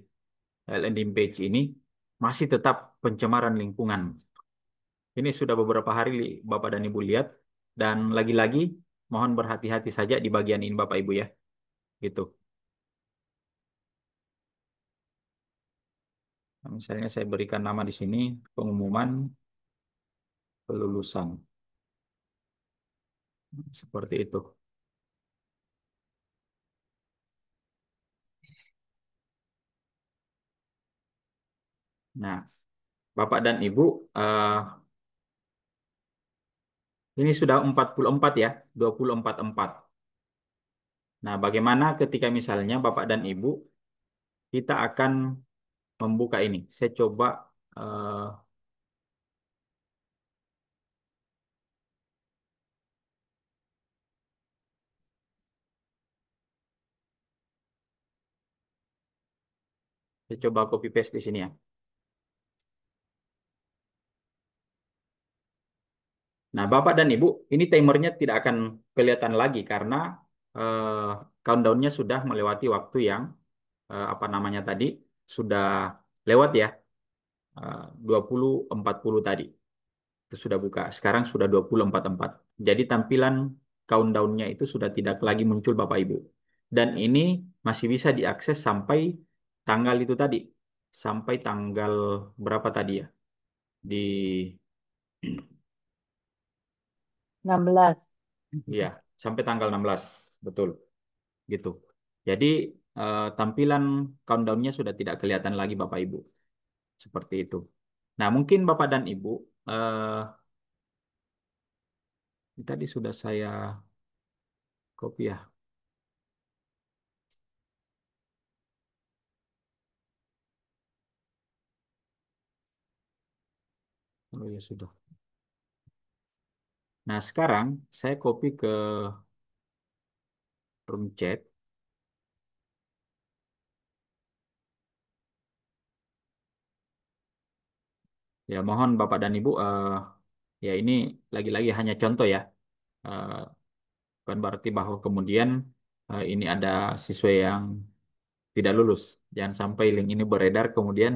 landing page ini masih tetap pencemaran lingkungan. Ini sudah beberapa hari Bapak dan Ibu lihat dan lagi-lagi mohon berhati-hati saja di bagian ini Bapak Ibu ya. Gitu. Nah, misalnya saya berikan nama di sini pengumuman kelulusan. Seperti itu. Nah, Bapak dan Ibu, ini sudah 44 ya, 24/4. Nah, bagaimana ketika misalnya Bapak dan Ibu kita akan membuka ini. Eh, saya coba copy paste di sini ya. Nah, Bapak dan Ibu, ini timernya tidak akan kelihatan lagi karena eh, countdown-nya sudah melewati waktu yang apa namanya tadi sudah lewat ya. 20.40 tadi. Itu sudah buka. Sekarang sudah 20.44. Jadi tampilan countdown-nya itu sudah tidak lagi muncul Bapak Ibu. Dan ini masih bisa diakses sampai tanggal itu tadi. Sampai tanggal berapa tadi ya? Di 16. Iya, sampai tanggal 16, betul. Gitu. Jadi tampilan countdown-nya sudah tidak kelihatan lagi Bapak Ibu. Seperti itu. Nah, mungkin Bapak dan Ibu, eh, tadi sudah saya copy ya. Oh ya sudah. Nah, sekarang saya copy ke room chat. Ya, mohon Bapak dan Ibu, ya ini lagi-lagi hanya contoh ya. Eh, Bukan berarti bahwa kemudian ini ada siswa yang tidak lulus. Jangan sampai link ini beredar kemudian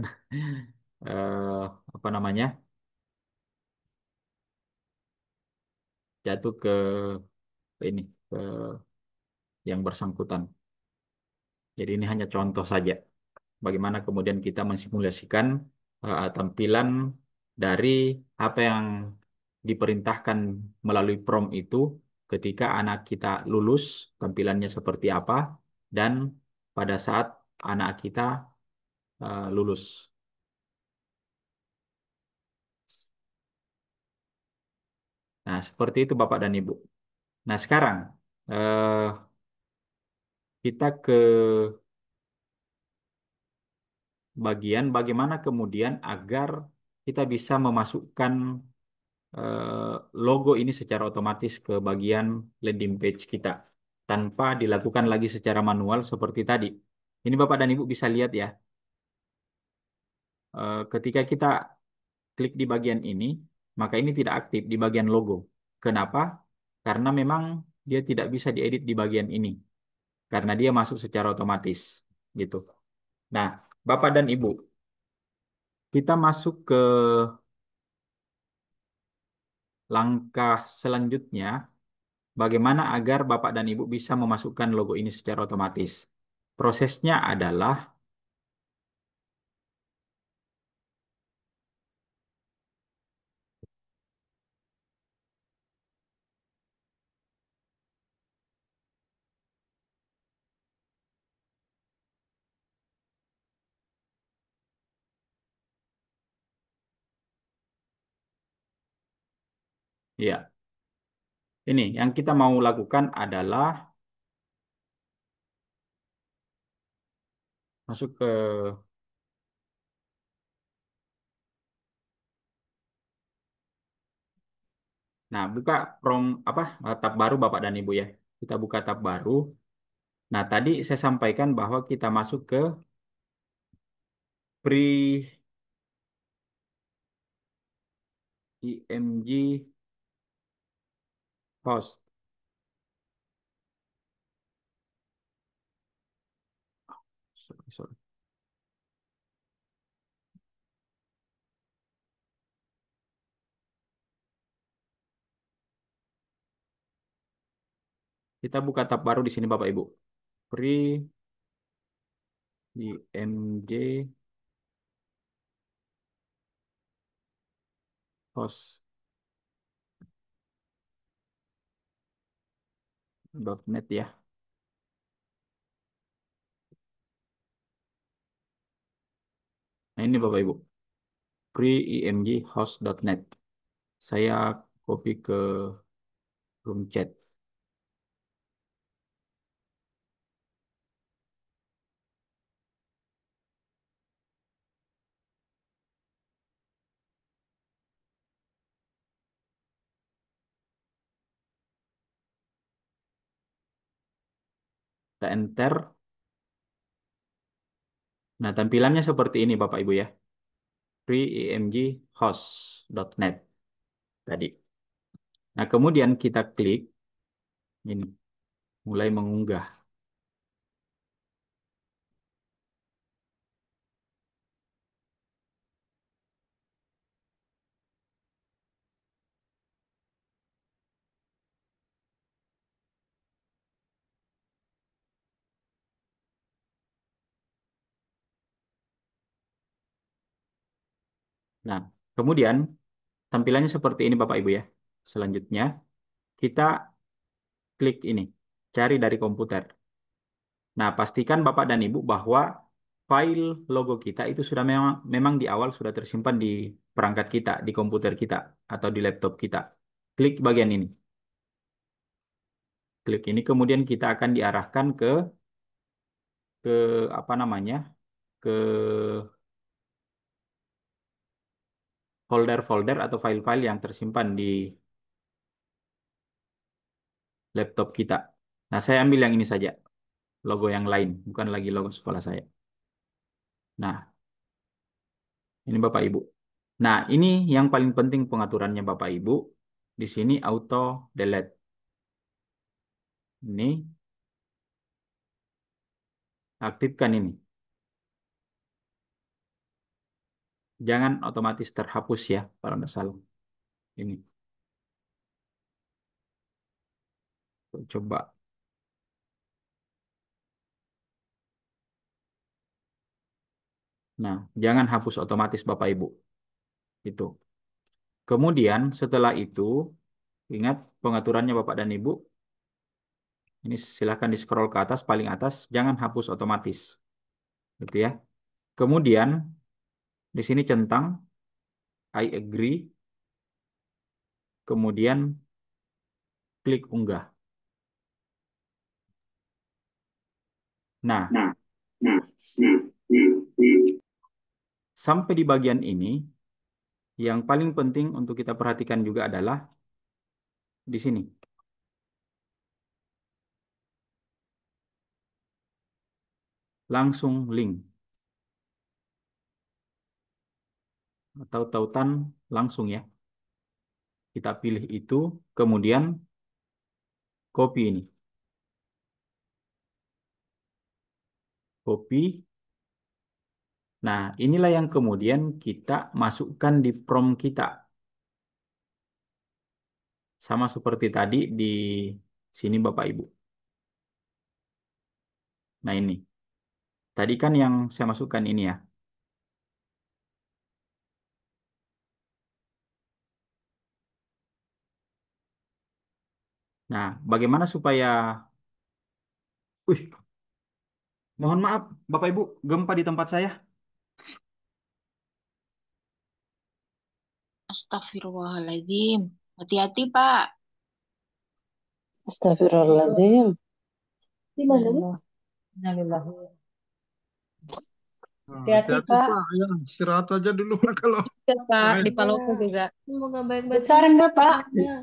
eh, apa namanya jatuh ke ini ke yang bersangkutan. Jadi ini hanya contoh saja. Bagaimana kemudian kita mensimulasikan tampilan dari apa yang diperintahkan melalui prompt itu ketika anak kita lulus, tampilannya seperti apa, dan pada saat anak kita lulus. Nah, seperti itu Bapak dan Ibu. Nah, sekarang eh, kita ke bagian bagaimana kemudian agar kita bisa memasukkan logo ini secara otomatis ke bagian landing page kita tanpa dilakukan lagi secara manual seperti tadi. Ini Bapak dan Ibu bisa lihat ya, ketika kita klik di bagian ini, maka ini tidak aktif di bagian logo. Kenapa? Karena memang dia tidak bisa diedit di bagian ini, karena dia masuk secara otomatis, gitu. Nah, Bapak dan Ibu, kita masuk ke langkah selanjutnya. Bagaimana agar Bapak dan Ibu bisa memasukkan logo ini secara otomatis? Prosesnya adalah, ya, ini yang kita mau lakukan adalah masuk ke, nah buka apa tab baru Bapak dan Ibu ya. Kita buka tab baru. Nah tadi saya sampaikan bahwa kita masuk ke pre IMG host. Sorry, sorry. Kita buka tab baru di sini Bapak Ibu. Pre IMG host .net ya. Nah ini Bapak Ibu. Pre-imghost.net. Saya copy ke room chat. Kita enter. Nah, tampilannya seperti ini Bapak Ibu ya. Pre-imghost.net tadi. Nah, kemudian kita klik ini, mulai mengunggah. Nah, kemudian tampilannya seperti ini Bapak Ibu ya. Selanjutnya, kita klik ini, cari dari komputer. Nah, pastikan Bapak dan Ibu bahwa file logo kita itu sudah memang di awal sudah tersimpan di perangkat kita, di komputer kita, atau di laptop kita. Klik bagian ini. Klik ini, kemudian kita akan diarahkan ke apa namanya, ke folder-folder atau file-file yang tersimpan di laptop kita. Nah, saya ambil yang ini saja, logo yang lain, bukan lagi logo sekolah saya. Nah, ini Bapak Ibu. Nah, ini yang paling penting pengaturannya Bapak Ibu. Di sini auto delete. Ini aktifkan ini. Jangan otomatis terhapus ya kalau tidak salah. Ini. Coba. Nah, jangan hapus otomatis Bapak Ibu. Itu. Kemudian setelah itu, ingat pengaturannya Bapak dan Ibu. Ini silahkan di scroll ke atas, paling atas. Jangan hapus otomatis. Gitu ya. Kemudian di sini centang I agree. Kemudian klik unggah. Nah, sampai di bagian ini, yang paling penting untuk kita perhatikan juga adalah di sini. Langsung link. Atau tautan langsung ya. Kita pilih itu, kemudian copy ini. Copy. Nah, inilah yang kemudian kita masukkan di prompt kita. Sama seperti tadi di sini Bapak Ibu. Nah ini. Tadi kan yang saya masukkan ini ya. Nah, bagaimana supaya... Wih, mohon maaf Bapak Ibu, gempa di tempat saya. Astagfirullahaladzim. Hati-hati, Pak. Astagfirullahaladzim. Di mana nih? Innalillahi. Hati-hati, Hati-hati Pak. Pak, ya istirahat aja dulu kalau Ya, Pak, main. di Palopo Ya, juga. semoga baik-baik Besar saja enggak, Pak? tempatnya.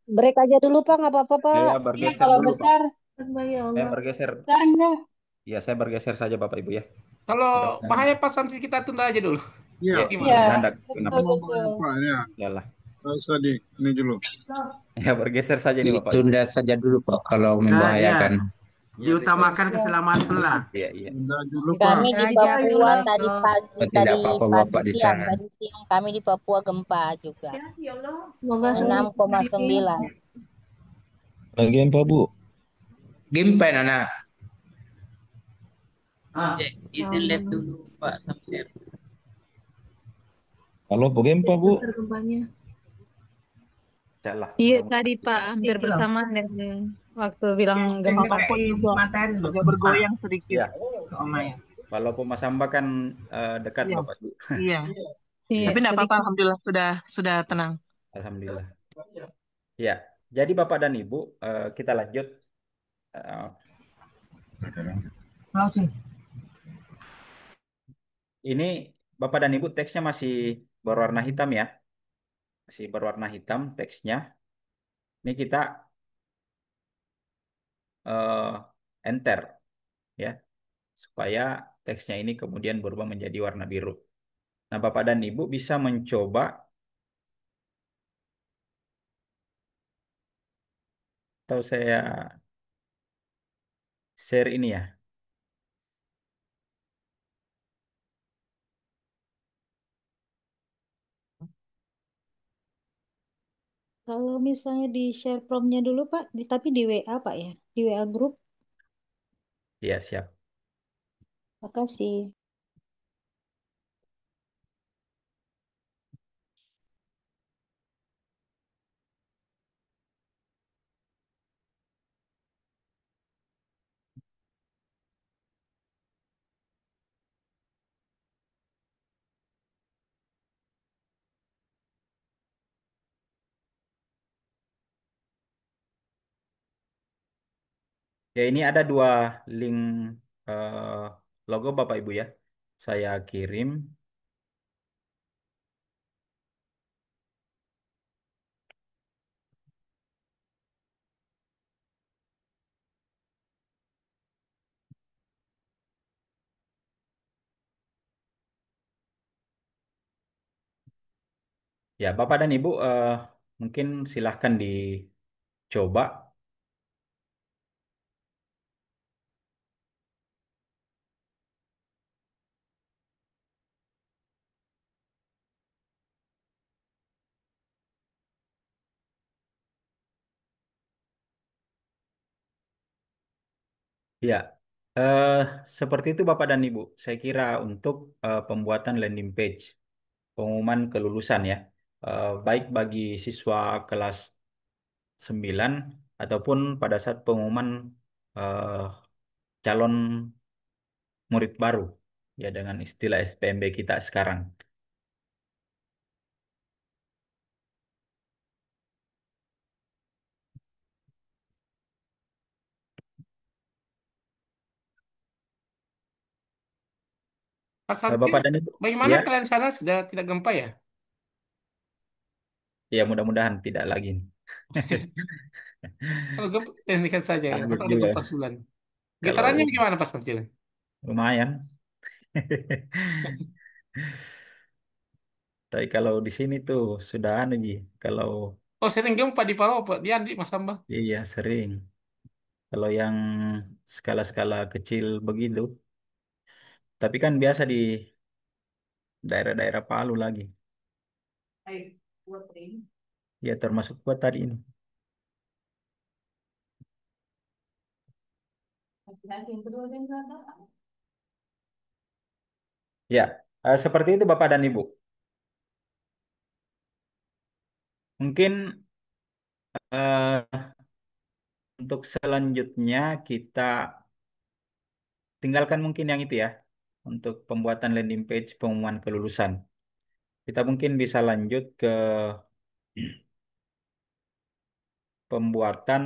Break aja dulu Pak, nggak apa-apa Pak. Saya Iya, bergeser kalau dulu Pak. besar. Baik ya Saya Allah. bergeser. Besar enggak? Ya, saya bergeser saja Bapak Ibu ya. Kalau Mudah-mudahan. bahaya Pak Samsi kita tunda aja dulu. Iya, Ya, Gimana? Iya, berhendak. Kenapa? betul, mau main betul. Pak ya. Yalah. Nggak usah di ini dulu. Ya, bergeser saja nih Bapak Ibu. Ditunda saja dulu Pak kalau Ya, membahayakan. diutamakan Iya. keselamatan lah. Iya, iya. Udah dulu Pak. Kami di Ya, Papua ya tadi Allah. pagi, Oh, tidak apa-apa Bapak di sana. tadi siang kami di Papua gempa juga. Semoga semua 6,9. Lagian Pak Bu, Gimpen anak. izin lab dulu Pak Samsir. halo bagaimana Pak Bu? besar gempanya. Yalah. Iya, tadi Pak, hampir bersamaan dengan waktu bilang gempa. Agak bergoyang sedikit. Iya. Omanya. Walaupun Mas Hamba kan dekat Iya. Bapak Ibu. Iya. Iya, Tapi tidak apa-apa, sedikit. alhamdulillah sudah tenang. Alhamdulillah. Ya, jadi Bapak dan Ibu, kita lanjut. Eh, ini Bapak dan Ibu teksnya masih berwarna hitam ya. Masih berwarna hitam teksnya. Ini kita enter ya, supaya teksnya ini kemudian berubah menjadi warna biru. Nah, Bapak dan Ibu bisa mencoba atau saya share ini ya. Kalau misalnya di share promnya dulu Pak, tapi di WA Pak ya, di WA grup. Iya, siap. Makasih. Ya, ini ada dua link eh, logo Bapak Ibu ya. Saya kirim. Ya, Bapak dan Ibu mungkin silahkan dicoba. Ya, eh, seperti itu Bapak dan Ibu. Saya kira untuk pembuatan landing page, pengumuman kelulusan ya, baik bagi siswa kelas 9 ataupun pada saat pengumuman eh, calon murid baru, ya dengan istilah SPMB kita sekarang. Pak Samsul, Bapak dan Ibu, bagaimana ya, kalian sana sudah tidak gempa ya? ya mudah-mudahan tidak lagi. Kalau gempa, hentikan saja ya, Takut atau ada juga gempa susulan. Getarannya kalau bagaimana Pak Samsil? lumayan. Tapi kalau di sini tuh sudah anu Ji. Kalau Oh, sering gempa di Palau, Pak, di Andi, Mas Samba. iya sering. Kalau yang skala-skala kecil begitu, tapi kan biasa di daerah-daerah Palu lagi. Ya termasuk gua tadi ini. Ya, seperti itu Bapak dan Ibu. Mungkin eh, untuk selanjutnya kita tinggalkan mungkin yang itu ya. Untuk pembuatan landing page pengumuman kelulusan. Kita mungkin bisa lanjut ke pembuatan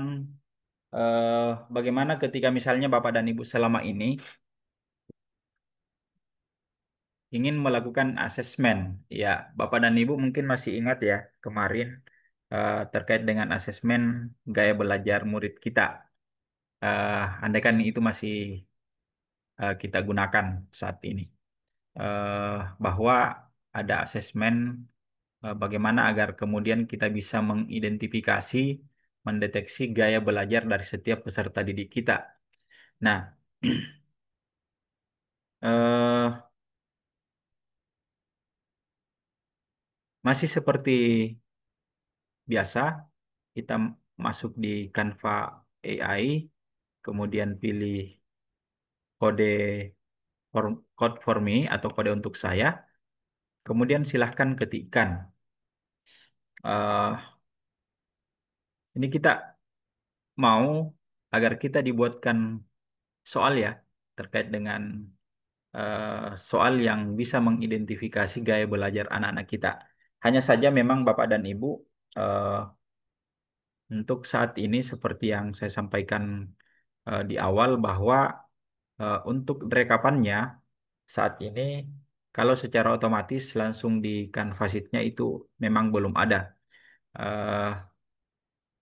bagaimana ketika misalnya Bapak dan Ibu selama ini ingin melakukan asesmen. Ya, Bapak dan Ibu mungkin masih ingat ya kemarin terkait dengan asesmen gaya belajar murid kita. Andaikan itu masih kita gunakan saat ini. Eh, Bahwa ada asesmen bagaimana agar kemudian kita bisa mengidentifikasi, mendeteksi gaya belajar dari setiap peserta didik kita. Nah, eh, masih seperti biasa, kita masuk di Canva AI, kemudian pilih kode code for me atau kode untuk saya, kemudian silahkan ketikkan. Eh, ini kita mau agar kita dibuatkan soal ya terkait dengan soal yang bisa mengidentifikasi gaya belajar anak-anak kita. Hanya saja memang Bapak dan Ibu eh, untuk saat ini seperti yang saya sampaikan di awal bahwa untuk rekapannya saat ini kalau secara otomatis langsung di Canvasitnya itu memang belum ada. Eh,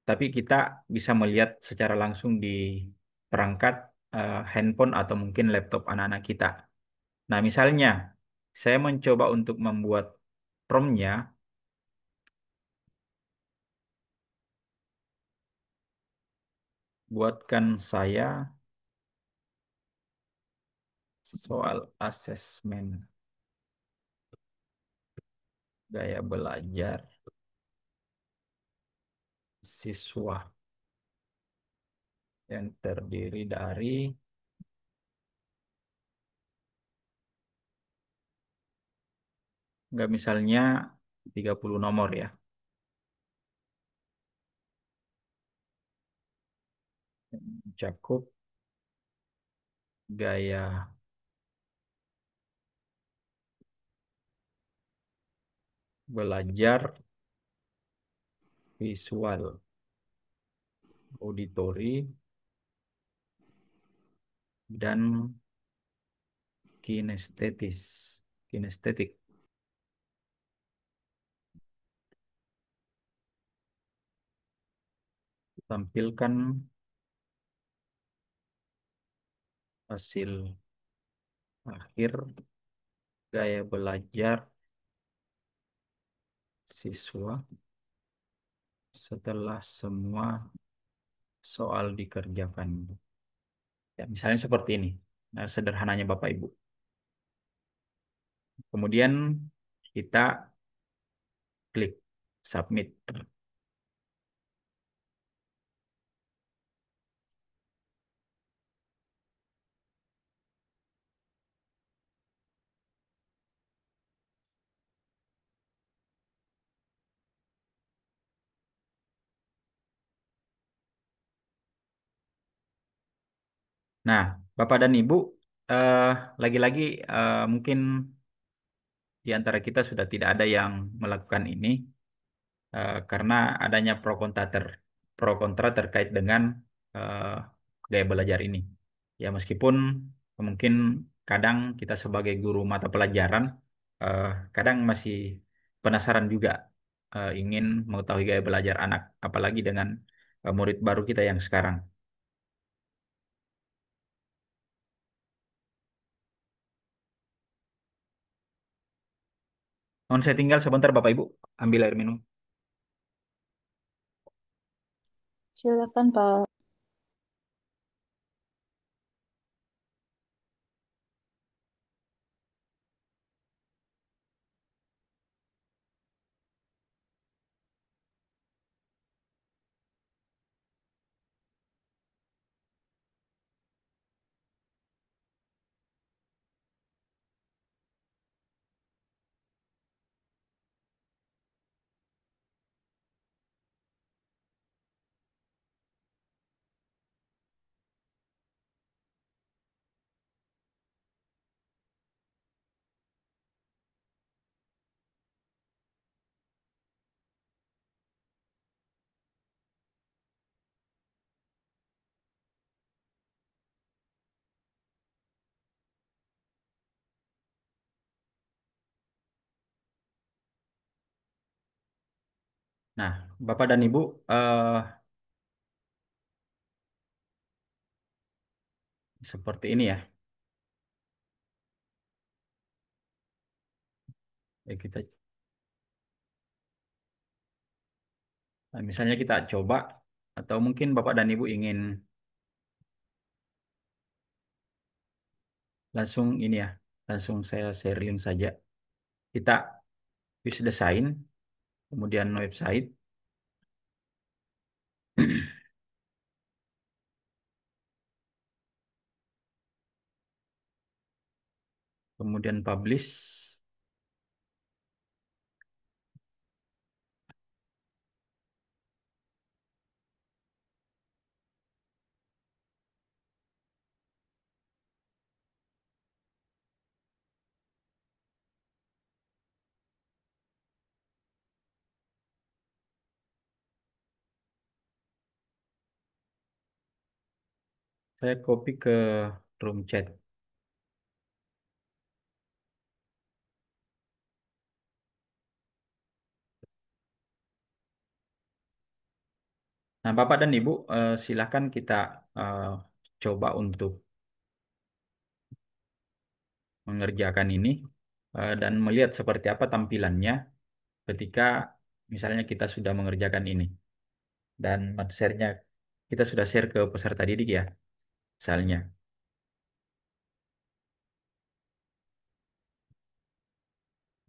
tapi kita bisa melihat secara langsung di perangkat handphone atau mungkin laptop anak-anak kita. Nah, misalnya saya mencoba untuk membuat promptnya, buatkan saya soal asesmen gaya belajar siswa yang terdiri dari nggak misalnya 30 nomor ya. Cakup gaya belajar visual, auditori, dan kinestetik. Tampilkan hasil akhir gaya belajar siswa setelah semua soal dikerjakan. Ya, misalnya seperti ini. Nah, sederhananya Bapak Ibu. Kemudian kita klik submit. Nah, Bapak dan Ibu, eh, lagi-lagi mungkin di antara kita sudah tidak ada yang melakukan ini karena adanya pro kontra terkait dengan eh, gaya belajar ini. Ya, meskipun mungkin kadang kita sebagai guru mata pelajaran eh, kadang masih penasaran juga ingin mengetahui gaya belajar anak, apalagi dengan murid baru kita yang sekarang. Mohon saya tinggal sebentar Bapak Ibu, ambil air minum. Silakan Pak. Nah, Bapak dan Ibu, seperti ini ya. Ya, misalnya kita coba, atau mungkin Bapak dan Ibu ingin langsung ini ya, langsung saya share link saja. Kita use design, kemudian website, kemudian publish. Saya copy ke room chat. Nah, Bapak dan Ibu, silakan kita eh, coba untuk mengerjakan ini dan melihat seperti apa tampilannya ketika misalnya kita sudah mengerjakan ini. Dan share-nya kita sudah share ke peserta didik ya, misalnya.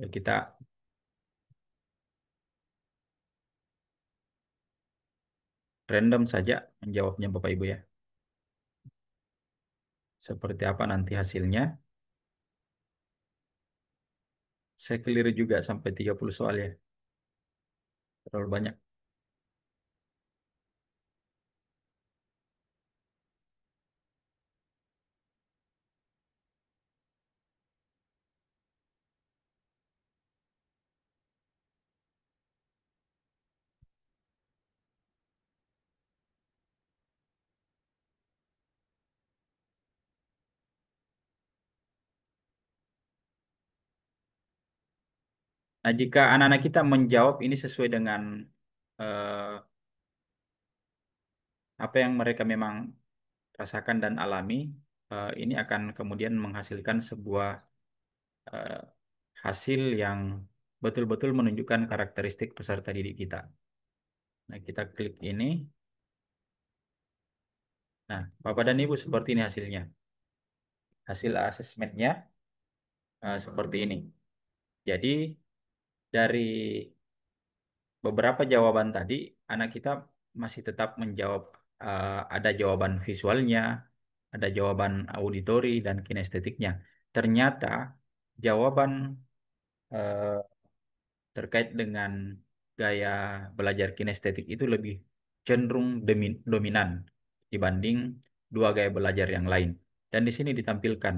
Ya, kita random saja menjawabnya Bapak Ibu ya. Seperti apa nanti hasilnya. Saya keliru juga sampai 30 soal ya. Terlalu banyak. Nah, jika anak-anak kita menjawab ini sesuai dengan eh, apa yang mereka memang rasakan dan alami, ini akan kemudian menghasilkan sebuah eh, hasil yang betul-betul menunjukkan karakteristik peserta didik kita. Nah, kita klik ini. Nah, Bapak dan Ibu seperti ini hasilnya. Hasil asesmennya seperti ini. Jadi, dari beberapa jawaban tadi, anak kita masih tetap menjawab, ada jawaban visualnya, ada jawaban auditori dan kinestetiknya. Ternyata jawaban eh, terkait dengan gaya belajar kinestetik itu lebih cenderung dominan dibanding dua gaya belajar yang lain. Dan di sini ditampilkan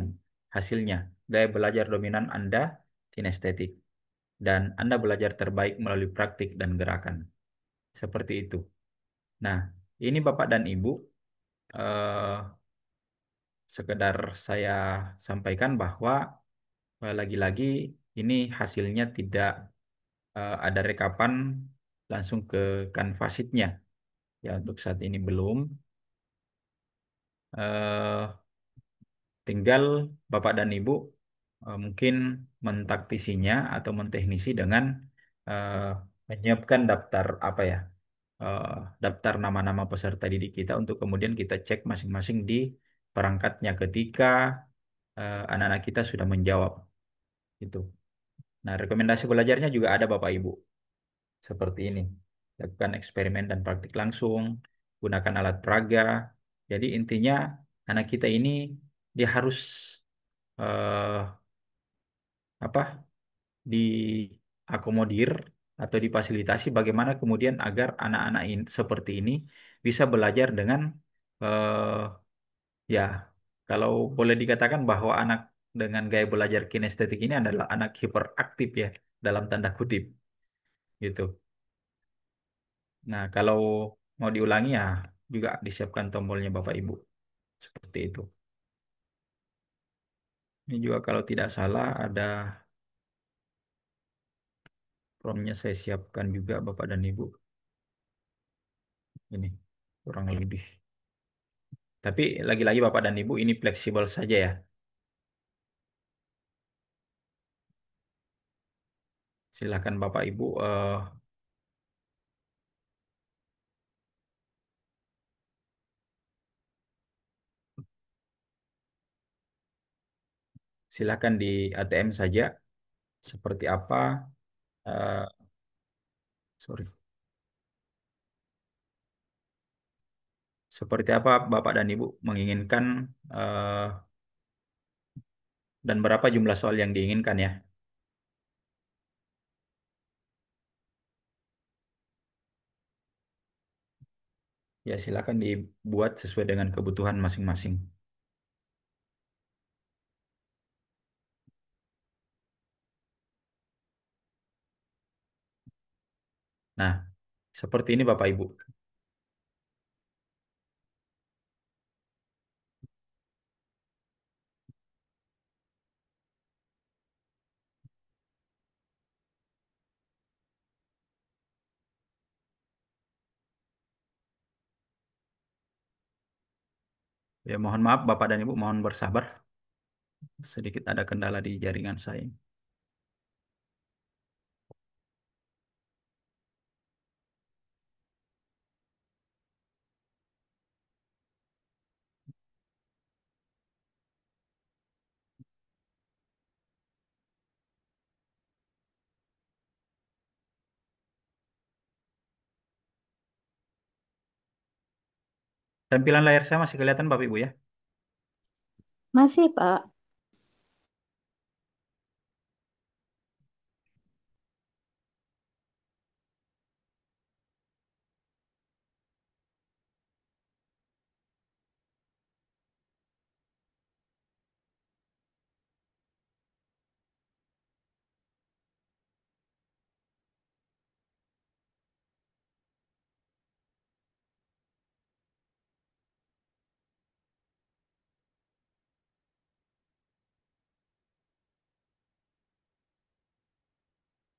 hasilnya. Gaya belajar dominan Anda kinestetik dan Anda belajar terbaik melalui praktik dan gerakan. Seperti itu. Nah, ini Bapak dan Ibu, eh, sekedar saya sampaikan bahwa lagi-lagi ini hasilnya tidak ada rekapan langsung ke kanvas sheet-nya. Ya, untuk saat ini belum. Eh, Tinggal Bapak dan Ibu mungkin mentaktisinya atau menteknisi dengan eh, menyiapkan daftar apa ya, eh, daftar nama-nama peserta didik kita untuk kemudian kita cek masing-masing di perangkatnya ketika anak-anak kita sudah menjawab itu. Nah, rekomendasi belajarnya juga ada Bapak Ibu seperti ini. Lakukan eksperimen dan praktik langsung, gunakan alat peraga. Jadi intinya anak kita ini dia harus eh, apa diakomodir atau difasilitasi bagaimana kemudian agar anak-anak ini, seperti ini bisa belajar dengan eh, ya kalau boleh dikatakan bahwa anak dengan gaya belajar kinestetik ini adalah anak hiperaktif ya dalam tanda kutip gitu. Nah, kalau mau diulangi ya juga disiapkan tombolnya Bapak Ibu. Seperti itu. Ini juga kalau tidak salah ada promnya saya siapkan juga Bapak dan Ibu. Ini kurang lebih. Tapi lagi-lagi Bapak dan Ibu ini fleksibel saja ya. Silakan Bapak Ibu silakan di ATM saja seperti apa eh, sorry. Seperti apa Bapak dan Ibu menginginkan eh, dan berapa jumlah soal yang diinginkan ya. Ya, silakan dibuat sesuai dengan kebutuhan masing-masing. Nah, seperti ini Bapak Ibu. Ya, mohon maaf Bapak dan Ibu, mohon bersabar. Sedikit ada kendala di jaringan saya. Tampilan layar saya masih kelihatan Bapak Ibu ya? Masih, Pak.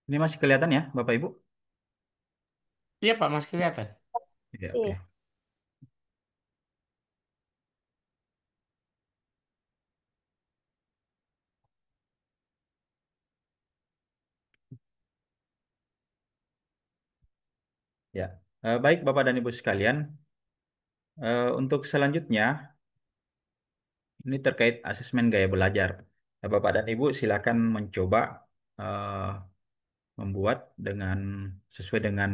Ini masih kelihatan ya, Bapak Ibu? Iya Pak, masih kelihatan. Ya, oke. Ya, baik Bapak dan Ibu sekalian. Untuk selanjutnya, ini terkait asesmen gaya belajar. Bapak dan Ibu silakan mencoba eh, membuat dengan sesuai dengan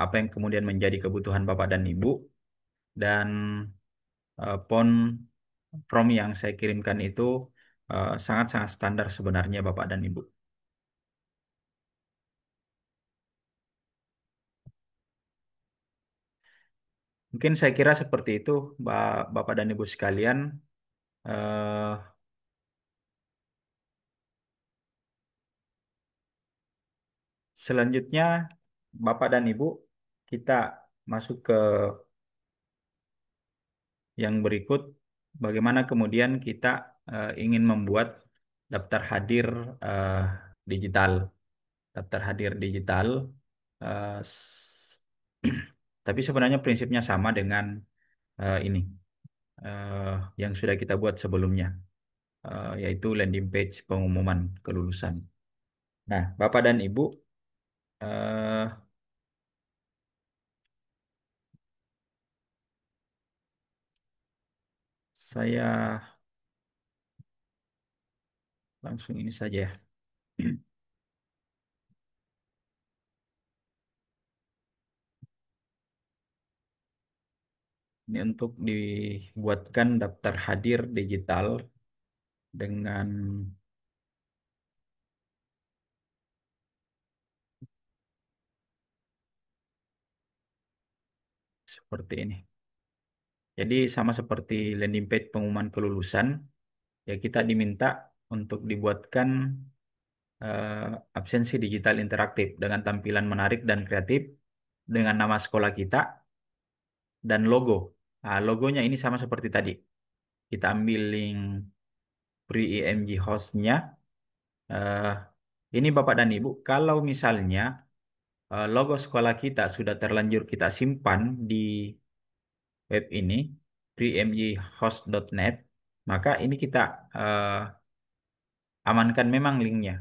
apa yang kemudian menjadi kebutuhan Bapak dan Ibu dan prompt yang saya kirimkan itu sangat-sangat standar sebenarnya Bapak dan Ibu. Mungkin saya kira seperti itu Bapak dan Ibu sekalian. Eh, Selanjutnya Bapak dan Ibu kita masuk ke yang berikut. Bagaimana kemudian kita ingin membuat daftar hadir eh, digital. Daftar hadir digital. eh, s- Tapi sebenarnya prinsipnya sama dengan ini eh, yang sudah kita buat sebelumnya, yaitu landing page pengumuman kelulusan. Nah, Bapak dan Ibu, eh, saya langsung ini saja ya. Ini untuk dibuatkan daftar hadir digital dengan seperti ini. Jadi sama seperti landing page pengumuman kelulusan, ya kita diminta untuk dibuatkan absensi digital interaktif dengan tampilan menarik dan kreatif dengan nama sekolah kita dan logo. Nah, logonya ini sama seperti tadi. Kita ambil link pre-IMG hostnya. Eh, ini Bapak dan Ibu, kalau misalnya logo sekolah kita sudah terlanjur kita simpan di web ini, pre-imghost.net, maka ini kita eh, amankan memang linknya.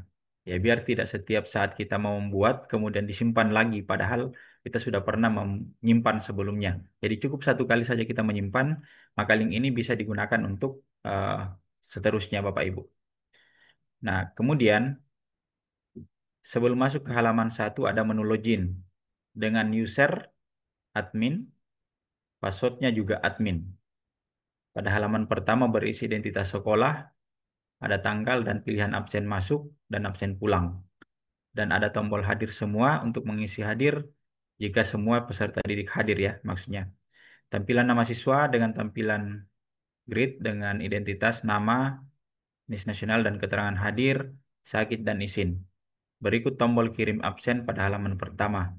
Ya, biar tidak setiap saat kita mau membuat, kemudian disimpan lagi, padahal kita sudah pernah menyimpan sebelumnya. Jadi cukup satu kali saja kita menyimpan, maka link ini bisa digunakan untuk seterusnya Bapak Ibu. Nah, kemudian sebelum masuk ke halaman 1 ada menu login dengan user, admin, passwordnya juga admin. Pada halaman pertama berisi identitas sekolah, ada tanggal dan pilihan absen masuk dan absen pulang. Dan ada tombol hadir semua untuk mengisi hadir jika semua peserta didik hadir ya maksudnya. Tampilan nama siswa dengan tampilan grid dengan identitas nama, NIS nasional dan keterangan hadir, sakit dan izin. Berikut tombol kirim absen pada halaman pertama.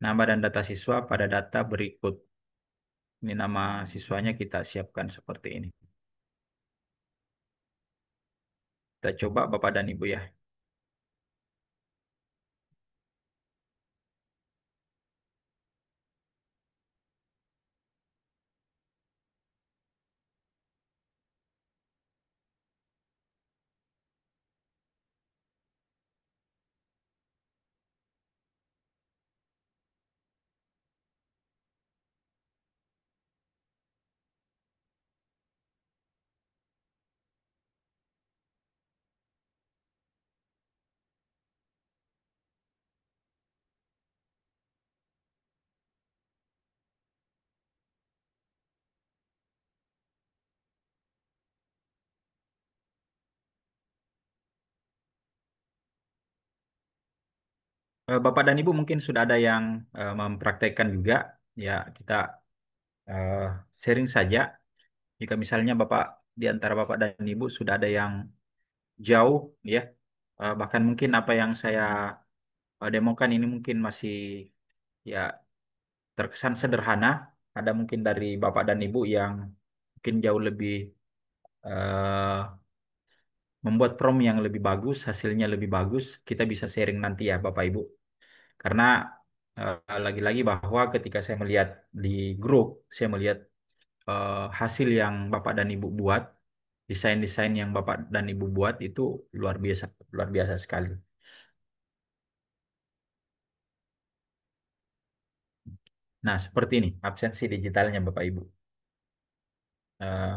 Nama dan data siswa pada data berikut. Ini nama siswanya kita siapkan seperti ini. Kita coba Bapak dan Ibu ya. Bapak dan Ibu mungkin sudah ada yang mempraktekkan juga. Ya, kita eh, sharing saja. Jika misalnya Bapak di antara Bapak dan Ibu sudah ada yang jauh, ya, bahkan mungkin apa yang saya demokan ini mungkin masih ya terkesan sederhana. Ada mungkin dari Bapak dan Ibu yang mungkin jauh lebih eh, membuat prom yang lebih bagus, hasilnya lebih bagus, kita bisa sharing nanti ya Bapak Ibu. Karena lagi-lagi bahwa ketika saya melihat di grup, saya melihat hasil yang Bapak dan Ibu buat, desain-desain yang Bapak dan Ibu buat itu luar biasa sekali. Nah, seperti ini absensi digitalnya Bapak Ibu. Eh,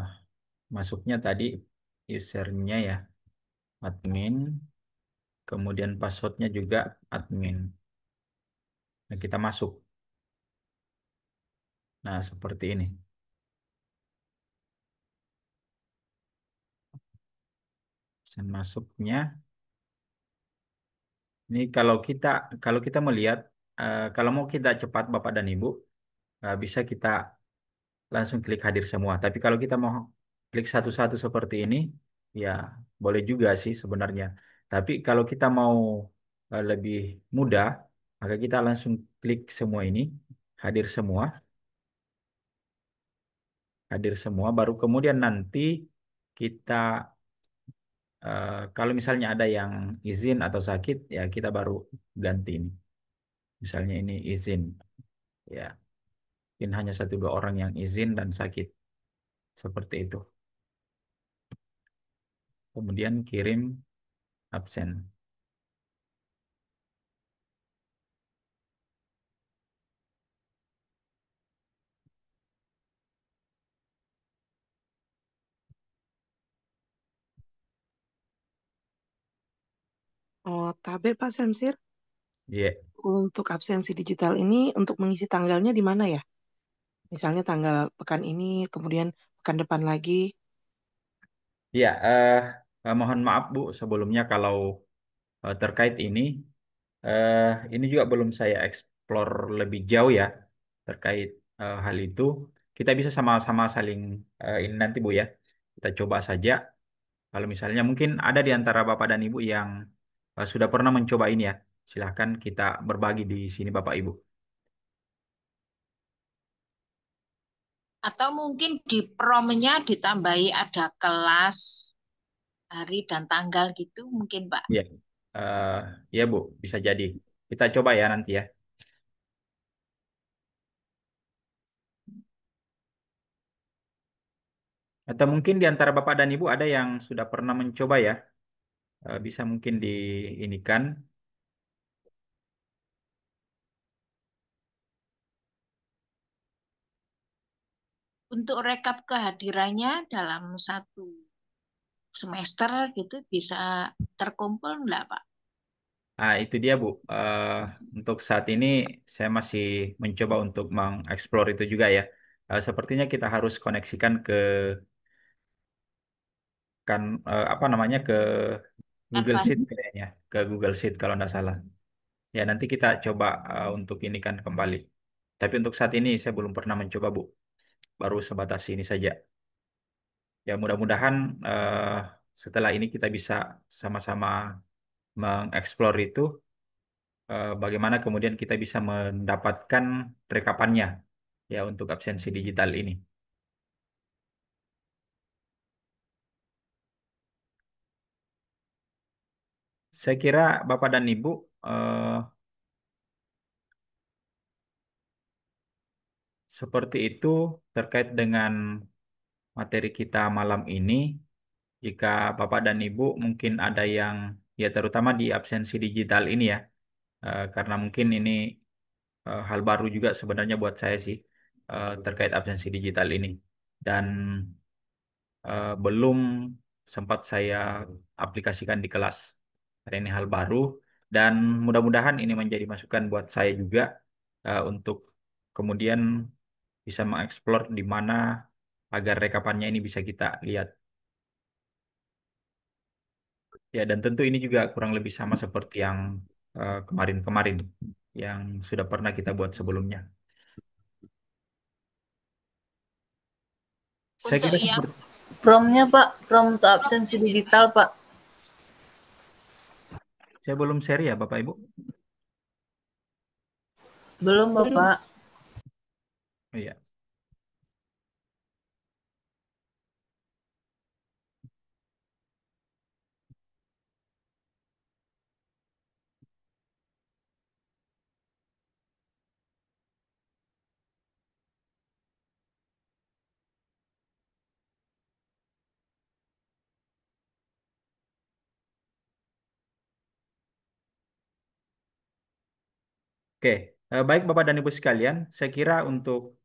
Masuknya tadi usernya ya, admin, kemudian passwordnya juga admin. Nah, kita masuk. Nah, seperti ini. Absen masuknya. Ini kalau kita melihat, kalau mau kita cepat Bapak dan Ibu, bisa kita langsung klik hadir semua. Tapi kalau kita mau klik satu-satu seperti ini, ya boleh juga sih sebenarnya. Tapi kalau kita mau lebih mudah, maka kita langsung klik semua ini, hadir semua, hadir semua. Baru kemudian nanti kita, kalau misalnya ada yang izin atau sakit, ya kita baru ganti ini. Misalnya ini izin, ya mungkin hanya satu dua orang yang izin dan sakit, seperti itu. Kemudian kirim absen. Oh, tabe Pak Samsir. Iya. Untuk absensi digital ini untuk mengisi tanggalnya di mana ya? Misalnya tanggal pekan ini, kemudian pekan depan lagi. Iya, mohon maaf Bu sebelumnya kalau terkait eh, ini juga belum saya explore lebih jauh ya terkait hal itu. Kita bisa sama-sama saling ini nanti Bu ya. Kita coba saja. Kalau misalnya mungkin ada di antara Bapak dan Ibu yang sudah pernah mencoba ini ya, silahkan kita berbagi di sini Bapak Ibu. Atau mungkin di promnya ditambahi ada kelas, hari dan tanggal gitu mungkin Pak. Iya, eh, iya Bu, bisa jadi. Kita coba ya nanti ya. Atau mungkin di antara Bapak dan Ibu ada yang sudah pernah mencoba ya. Bisa mungkin diinikan. Untuk rekap kehadirannya dalam satu semester gitu bisa terkumpul enggak Pak? Nah, itu dia Bu. Untuk saat ini saya masih mencoba untuk mengeksplor itu juga ya. Sepertinya kita harus koneksikan ke apa namanya ke Google Advance. Sheet kayaknya, ke Google Sheet kalau nggak salah. Ya nanti kita coba untuk ini kan kembali. Tapi untuk saat ini saya belum pernah mencoba Bu. Baru sebatas ini saja. Ya mudah-mudahan setelah ini kita bisa sama-sama mengeksplor itu, bagaimana kemudian kita bisa mendapatkan rekapannya ya untuk absensi digital ini. Saya kira Bapak dan Ibu seperti itu terkait dengan materi kita malam ini. Jika Bapak dan Ibu mungkin ada yang ya terutama di absensi digital ini ya, karena mungkin ini hal baru juga sebenarnya buat saya sih terkait absensi digital ini. Dan belum sempat saya aplikasikan di kelas. Karena ini hal baru dan mudah-mudahan ini menjadi masukan buat saya juga untuk kemudian bisa mengeksplor di mana agar rekapannya ini bisa kita lihat. Ya, dan tentu ini juga kurang lebih sama seperti yang kemarin-kemarin yang sudah pernah kita buat sebelumnya. Saya Untuk kira yang seperti Promnya Pak, prom untuk absensi digital Pak. saya belum share ya Bapak Ibu. Belum Bapak. Oh, iya. Oke, baik Bapak dan Ibu sekalian, saya kira untuk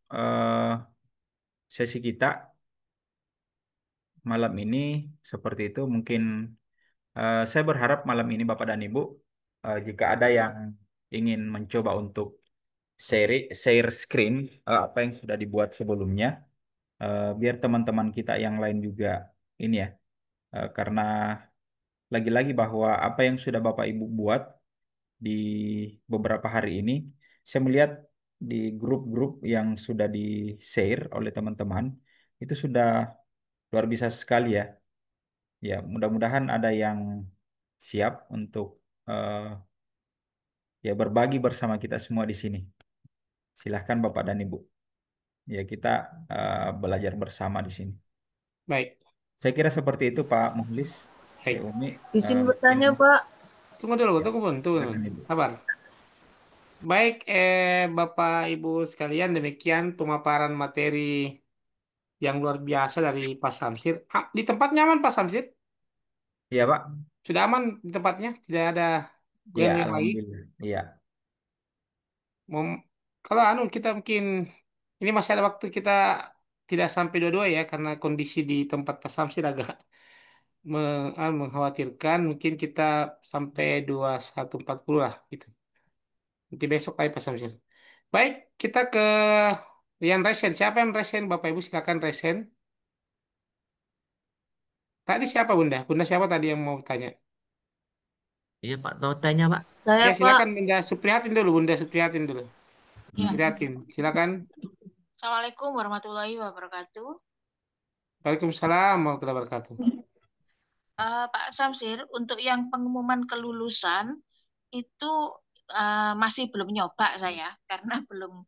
sesi kita malam ini seperti itu. Mungkin saya berharap malam ini Bapak dan Ibu, jika ada yang ingin mencoba untuk share screen apa yang sudah dibuat sebelumnya, biar teman-teman kita yang lain juga ini ya, karena lagi-lagi bahwa apa yang sudah Bapak Ibu buat di beberapa hari ini, saya melihat di grup-grup yang sudah di-share oleh teman-teman, itu sudah luar biasa sekali ya. Ya, mudah-mudahan ada yang siap untuk eh, ya berbagi bersama kita semua di sini. Silahkan Bapak dan Ibu. Ya, kita belajar bersama di sini. Baik, Saya kira seperti itu Pak Muhlis. baik. Ya, Umi, Izin mungkin bertanya, Pak. Tunggu dulu, ya, tunggu pun, tunggu. silakan Ibu. Sabar. Baik, Bapak Ibu sekalian, demikian pemaparan materi yang luar biasa dari Pak Samsir. Di tempat nyaman Pak Samsir? Iya Pak. Sudah aman di tempatnya? Tidak ada Iya, goyang-goyang lagi? alhamdulillah. Iya. Kalau kita mungkin ini masih ada waktu, kita tidak sampai dua-dua ya, karena kondisi di tempat Pak Samsir agak mengkhawatirkan. Mungkin kita sampai 21.40 lah gitu. Nanti besok lagi Pak Samsir. Baik, kita ke yang resen. Siapa yang resen? Bapak Ibu silakan resen. Tadi siapa Bunda? Bunda siapa tadi yang mau tanya? Iya Pak, mau tanya Pak. Saya, Ya Pak. silakan Bunda Suprihatin dulu, Bunda Suprihatin dulu. Ya. Suprihatin, silakan. Assalamualaikum warahmatullahi wabarakatuh. Waalaikumsalam warahmatullahi wabarakatuh. Pak Samsir, untuk yang pengumuman kelulusan itu masih belum nyoba saya karena belum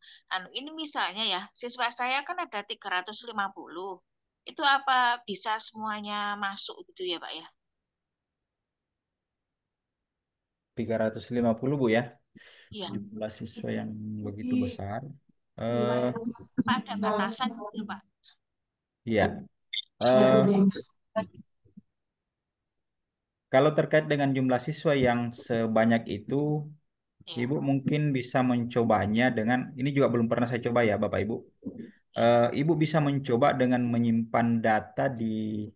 ini misalnya ya, siswa saya kan ada 350. Itu apa bisa semuanya masuk gitu ya, Pak ya? 350 Bu ya. Iya. Jumlah siswa yang begitu besar. Pak ada batasan gitu, Pak? Iya. Eh, Kalau terkait dengan jumlah siswa yang sebanyak itu, Ibu mungkin bisa mencobanya dengan, ini juga belum pernah saya coba ya Bapak Ibu. Ibu bisa mencoba dengan menyimpan data di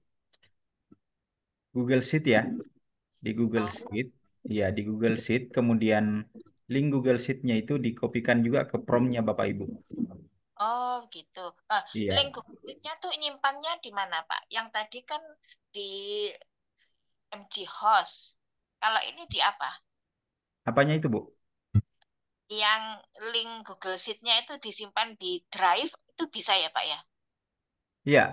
Google Sheet ya, di Google Sheet. Iya, di Google Sheet. Kemudian link Google Sheet-nya itu dikopikan juga ke promnya Bapak Ibu. Oh gitu. Iya. Link Google Sheet-nya tuh nyimpannya di mana, Pak? Yang tadi kan di MG Host. Kalau ini di apa? Apanya itu Bu? Yang link Google Sheet-nya itu disimpan di Drive, itu bisa ya, Pak ya? Iya,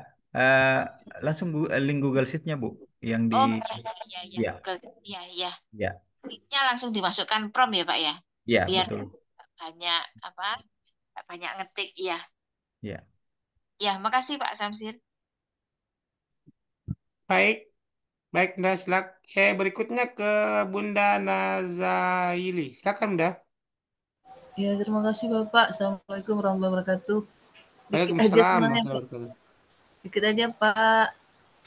langsung link Google Sheet-nya Bu, yang di, Oh iya, iya, Google, iya, iya. iya, Link-nya langsung dimasukkan prom ya, Pak ya? iya, Biar betul, banyak apa? Banyak ngetik ya. iya. Ya, makasih Pak Samsir. Baik, baik Bunda berikutnya ke Bunda Nazaili. Silakan Bunda. Ya, terima kasih Bapak. Assalamualaikum warahmatullahi wabarakatuh. Dikit aja Waalaikumsalam sebenarnya, Pak. warahmatullahi wabarakatuh. Dikit aja Pak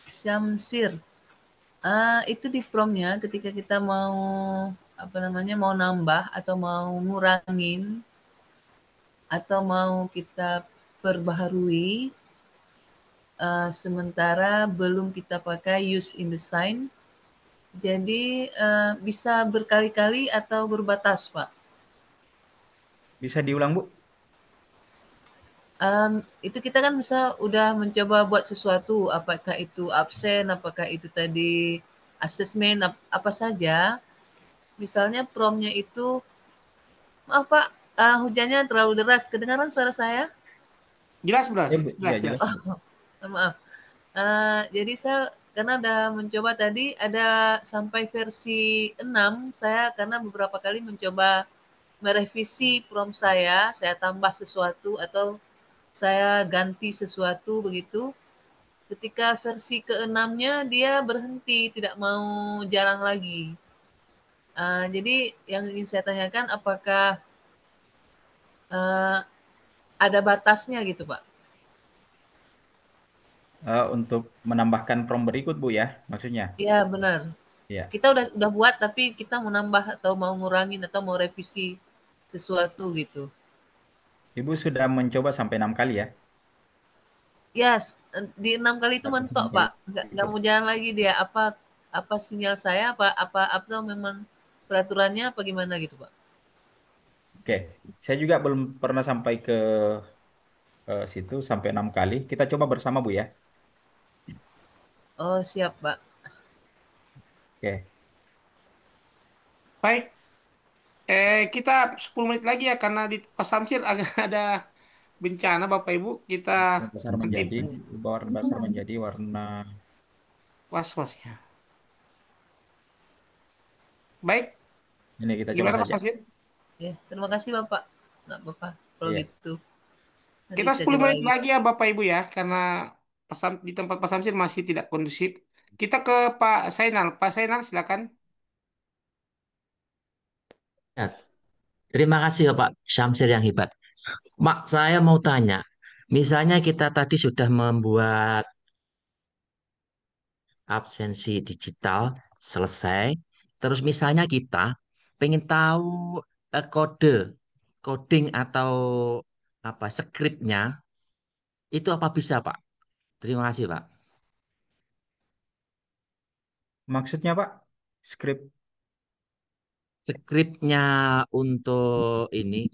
Syamsir. Itu di promnya ketika kita mau mau nambah atau mau ngurangin atau mau kita perbaharui, sementara belum kita pakai use in the sign, jadi bisa berkali-kali atau berbatas Pak. Bisa diulang Bu? Itu kita kan bisa udah mencoba buat sesuatu, apakah itu absen, apakah itu tadi assessment, apa saja. Misalnya promnya itu, maaf Pak, hujannya terlalu deras. Kedengaran suara saya? Jelas, jelas, Iya, jelas. Maaf. Jadi saya karena udah mencoba tadi ada sampai versi 6, saya karena beberapa kali mencoba merevisi prom saya tambah sesuatu atau saya ganti sesuatu begitu. Ketika versi ke-6-nya dia berhenti, tidak mau jalan lagi. Jadi yang ingin saya tanyakan apakah ada batasnya gitu Pak? Untuk menambahkan prom berikut Bu ya, maksudnya? Iya benar. Iya. Kita udah buat tapi kita mau nambah atau mau ngurangin atau mau revisi sesuatu gitu. Ibu sudah mencoba sampai 6 kali ya? Ya, di 6 kali itu Atas mentok, 6 kali. Pak. Nggak mau jalan lagi dia. Apa sinyal saya apa atau memang peraturannya apa gimana gitu, Pak? Oke, saya juga belum pernah sampai ke situ sampai 6 kali. Kita coba bersama Bu ya. Oh, siap, Pak. Oke, Baik, kita 10 menit lagi ya karena di Pak Samsir agak ada bencana Bapak Ibu. Kita dasar nanti menjadi, ubah warna dasar menjadi warna. was-was ya. Baik, Ini kita coba gimana Pak saja. Samsir? Ya, terima kasih, Bapak. Nggak apa-apa kalau Iya. gitu. Nanti Kita saya 10 coba menit lagi. lagi ya Bapak Ibu ya karena di tempat Pak Samsir masih tidak kondusif. Kita ke Pak Sainal. Pak Sainal silakan. Ya, terima kasih ya Pak Syamsir yang hebat. Mak, saya mau tanya, misalnya kita tadi sudah membuat absensi digital selesai, terus misalnya kita pengen tahu kode, coding atau apa skripnya, itu apa bisa Pak? Terima kasih Pak. Maksudnya Pak, skrip. Skripnya untuk ini,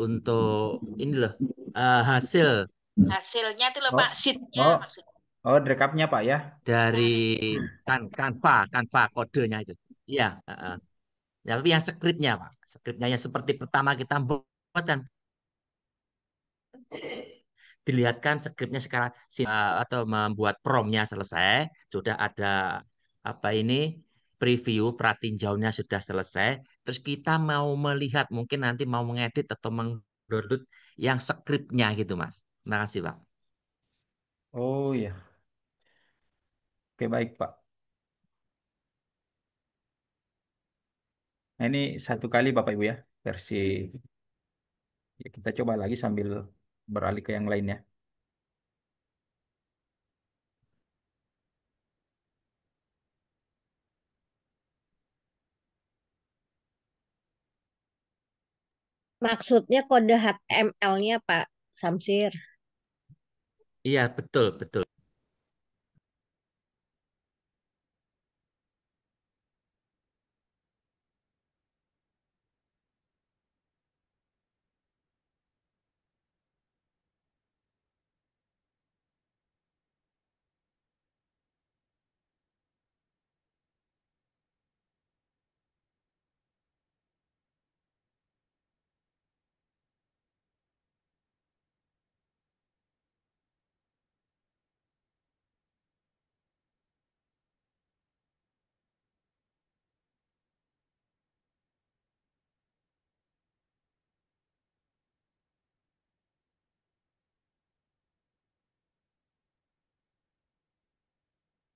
untuk ini loh, hasil Hasilnya itu loh Oh, Pak, sheet-nya oh, maksudnya. oh, rekapnya Pak ya. dari Nah, Canva kodenya itu. Iya, heeh. Ya, tapi yang skripnya, Pak. Skripnya yang seperti pertama kita buat dan dilihatkan skripnya sekarang atau membuat promnya selesai, sudah ada apa ini preview pratinjaunya sudah selesai. Terus kita mau melihat mungkin nanti mau mengedit atau mendownload yang skripnya gitu, Mas. Terima kasih, Pak. Oh ya, oke baik Pak. Nah, ini 1 kali Bapak Ibu ya, versi. Ya, kita coba lagi sambil beralih ke yang lainnya. Maksudnya kode HTML-nya Pak Samsir. Iya, betul, betul.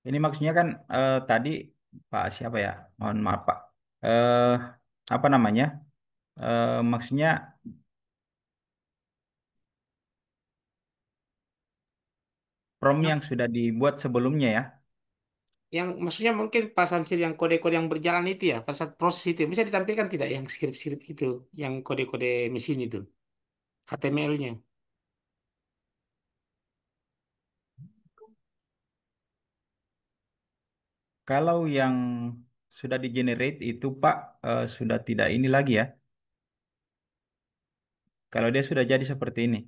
Ini maksudnya kan tadi Pak siapa ya? Mohon maaf Pak. Eh apa namanya? Maksudnya prom Yang, yang sudah dibuat sebelumnya ya. yang maksudnya mungkin Pak Samsir yang kode-kode yang berjalan itu ya, pada saat proses itu bisa ditampilkan tidak yang skrip-skrip itu, yang kode-kode mesin itu, HTML-nya. Kalau yang sudah di generate itu Pak sudah tidak ini lagi ya. Kalau dia sudah jadi seperti ini.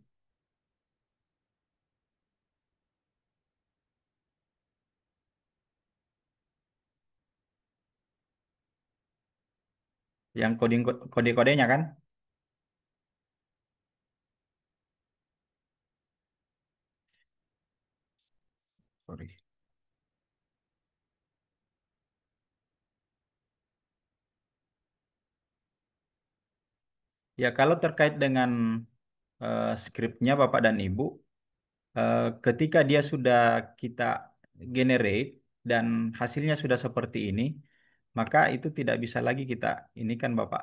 Yang coding kode-kodenya kan? Sorry. Ya kalau terkait dengan skripnya Bapak dan Ibu, ketika dia sudah kita generate dan hasilnya sudah seperti ini, maka itu tidak bisa lagi kita ini kan Bapak.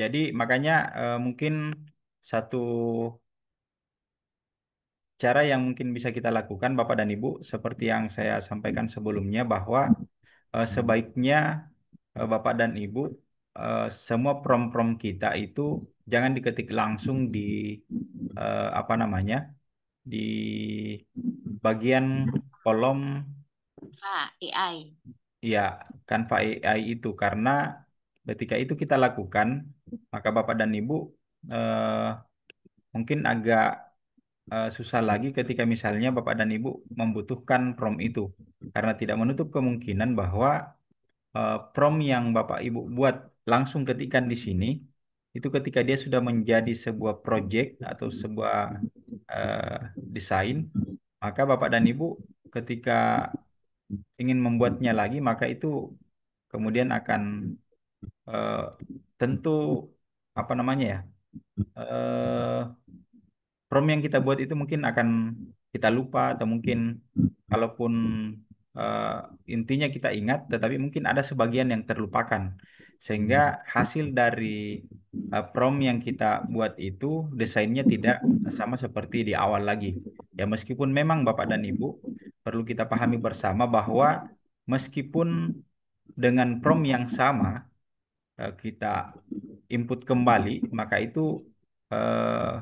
Jadi makanya mungkin satu cara yang mungkin bisa kita lakukan Bapak dan Ibu seperti yang saya sampaikan sebelumnya bahwa sebaiknya Bapak dan Ibu, semua prom-prom kita itu jangan diketik langsung di apa namanya, di bagian kolom AI. ya Canva AI itu, karena ketika itu kita lakukan, maka Bapak dan Ibu eh, mungkin agak susah lagi ketika misalnya Bapak dan Ibu membutuhkan prom itu, karena tidak menutup kemungkinan bahwa prom yang Bapak Ibu buat langsung ketikan di sini itu ketika dia sudah menjadi sebuah project atau sebuah eh, desain, maka Bapak dan Ibu ketika ingin membuatnya lagi, maka itu kemudian akan eh, tentu apa namanya ya, eh, prom yang kita buat itu mungkin akan kita lupa, atau mungkin kalaupun eh, intinya kita ingat, tetapi mungkin ada sebagian yang terlupakan, sehingga hasil dari prom yang kita buat itu desainnya tidak sama seperti di awal lagi. Ya meskipun memang Bapak dan Ibu perlu kita pahami bersama bahwa meskipun dengan prom yang sama kita input kembali, maka itu eh,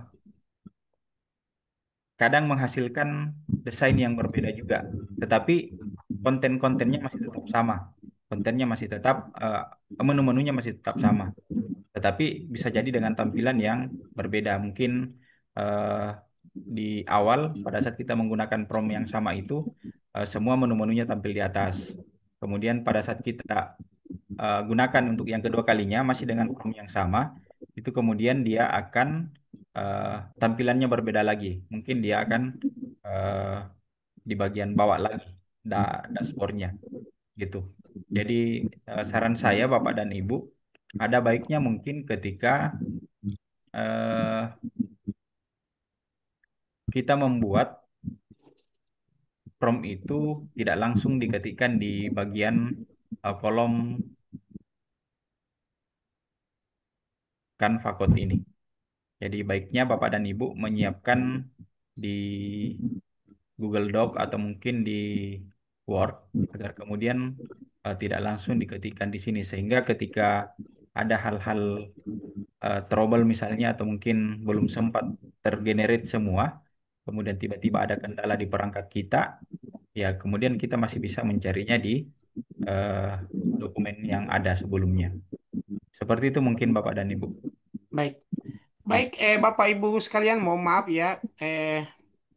kadang menghasilkan desain yang berbeda juga, tetapi konten-kontennya masih tetap sama, kontennya masih tetap menu-menunya masih tetap sama, tetapi bisa jadi dengan tampilan yang berbeda. Mungkin eh, di awal pada saat kita menggunakan prompt yang sama itu semua menu-menunya tampil di atas. Kemudian pada saat kita gunakan untuk yang kedua kalinya masih dengan prompt yang sama, itu kemudian dia akan eh, tampilannya berbeda lagi. Mungkin dia akan eh, di bagian bawah lagi dashboardnya gitu. Jadi saran saya Bapak dan Ibu, ada baiknya mungkin ketika eh, kita membuat prompt itu tidak langsung diketikkan di bagian kolom Canva Code ini. Jadi baiknya Bapak dan Ibu menyiapkan di Google Doc atau mungkin di Word, agar kemudian tidak langsung diketikkan di sini, sehingga ketika ada hal-hal trouble misalnya, atau mungkin belum sempat tergenerate semua, kemudian tiba-tiba ada kendala di perangkat kita, ya kemudian kita masih bisa mencarinya di eh, dokumen yang ada sebelumnya. Seperti itu mungkin Bapak dan Ibu. Baik. Baik, Bapak Ibu sekalian, mohon maaf ya.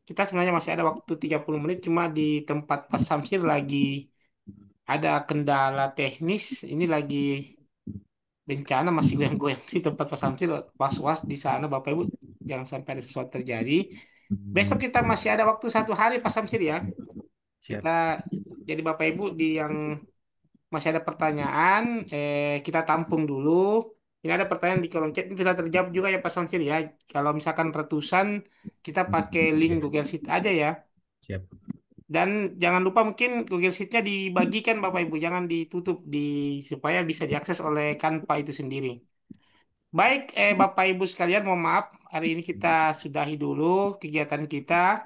Kita sebenarnya masih ada waktu 30 menit, cuma di tempat Pak Samsir lagi ada kendala teknis. Ini lagi bencana, masih goyang-goyang di tempat Pak Samsir. Was-was di sana, Bapak Ibu. Jangan sampai ada sesuatu terjadi. Besok kita masih ada waktu 1 hari, Pak Samsir ya. Kita, jadi Bapak Ibu yang masih ada pertanyaan, kita tampung dulu. Ini ada pertanyaan di kolom chat, ini sudah terjawab juga ya Pak Samsir ya. Kalau misalkan ratusan, kita pakai link Google Sheet aja ya. Siap. Dan jangan lupa mungkin Google Sheet-nya dibagikan Bapak Ibu, jangan ditutup supaya bisa diakses oleh Canva itu sendiri. Baik, Bapak Ibu sekalian, mohon maaf hari ini kita sudahi dulu kegiatan kita.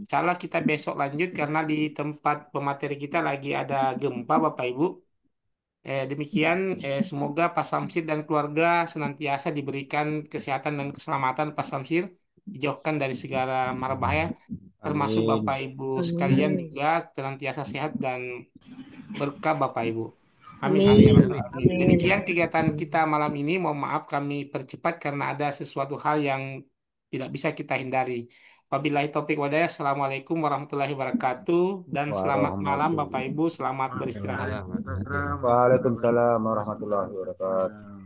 Salah kita besok lanjut karena di tempat pemateri kita lagi ada gempa Bapak Ibu. Demikian, semoga Pak Samsir dan keluarga senantiasa diberikan kesehatan dan keselamatan Pak Samsir, dijauhkan dari segala mara bahaya, termasuk Amin. Bapak Ibu sekalian juga senantiasa sehat dan berkah Bapak Ibu. Amin. Amin. Ya Rabbal Alamin. Demikian kegiatan kita malam ini. Mohon maaf kami percepat karena ada sesuatu hal yang tidak bisa kita hindari. Wabillahi taufik wadaya. Assalamualaikum warahmatullahi wabarakatuh. Dan selamat malam Bapak Ibu. Selamat beristirahat. Waalaikumsalam warahmatullahi wabarakatuh.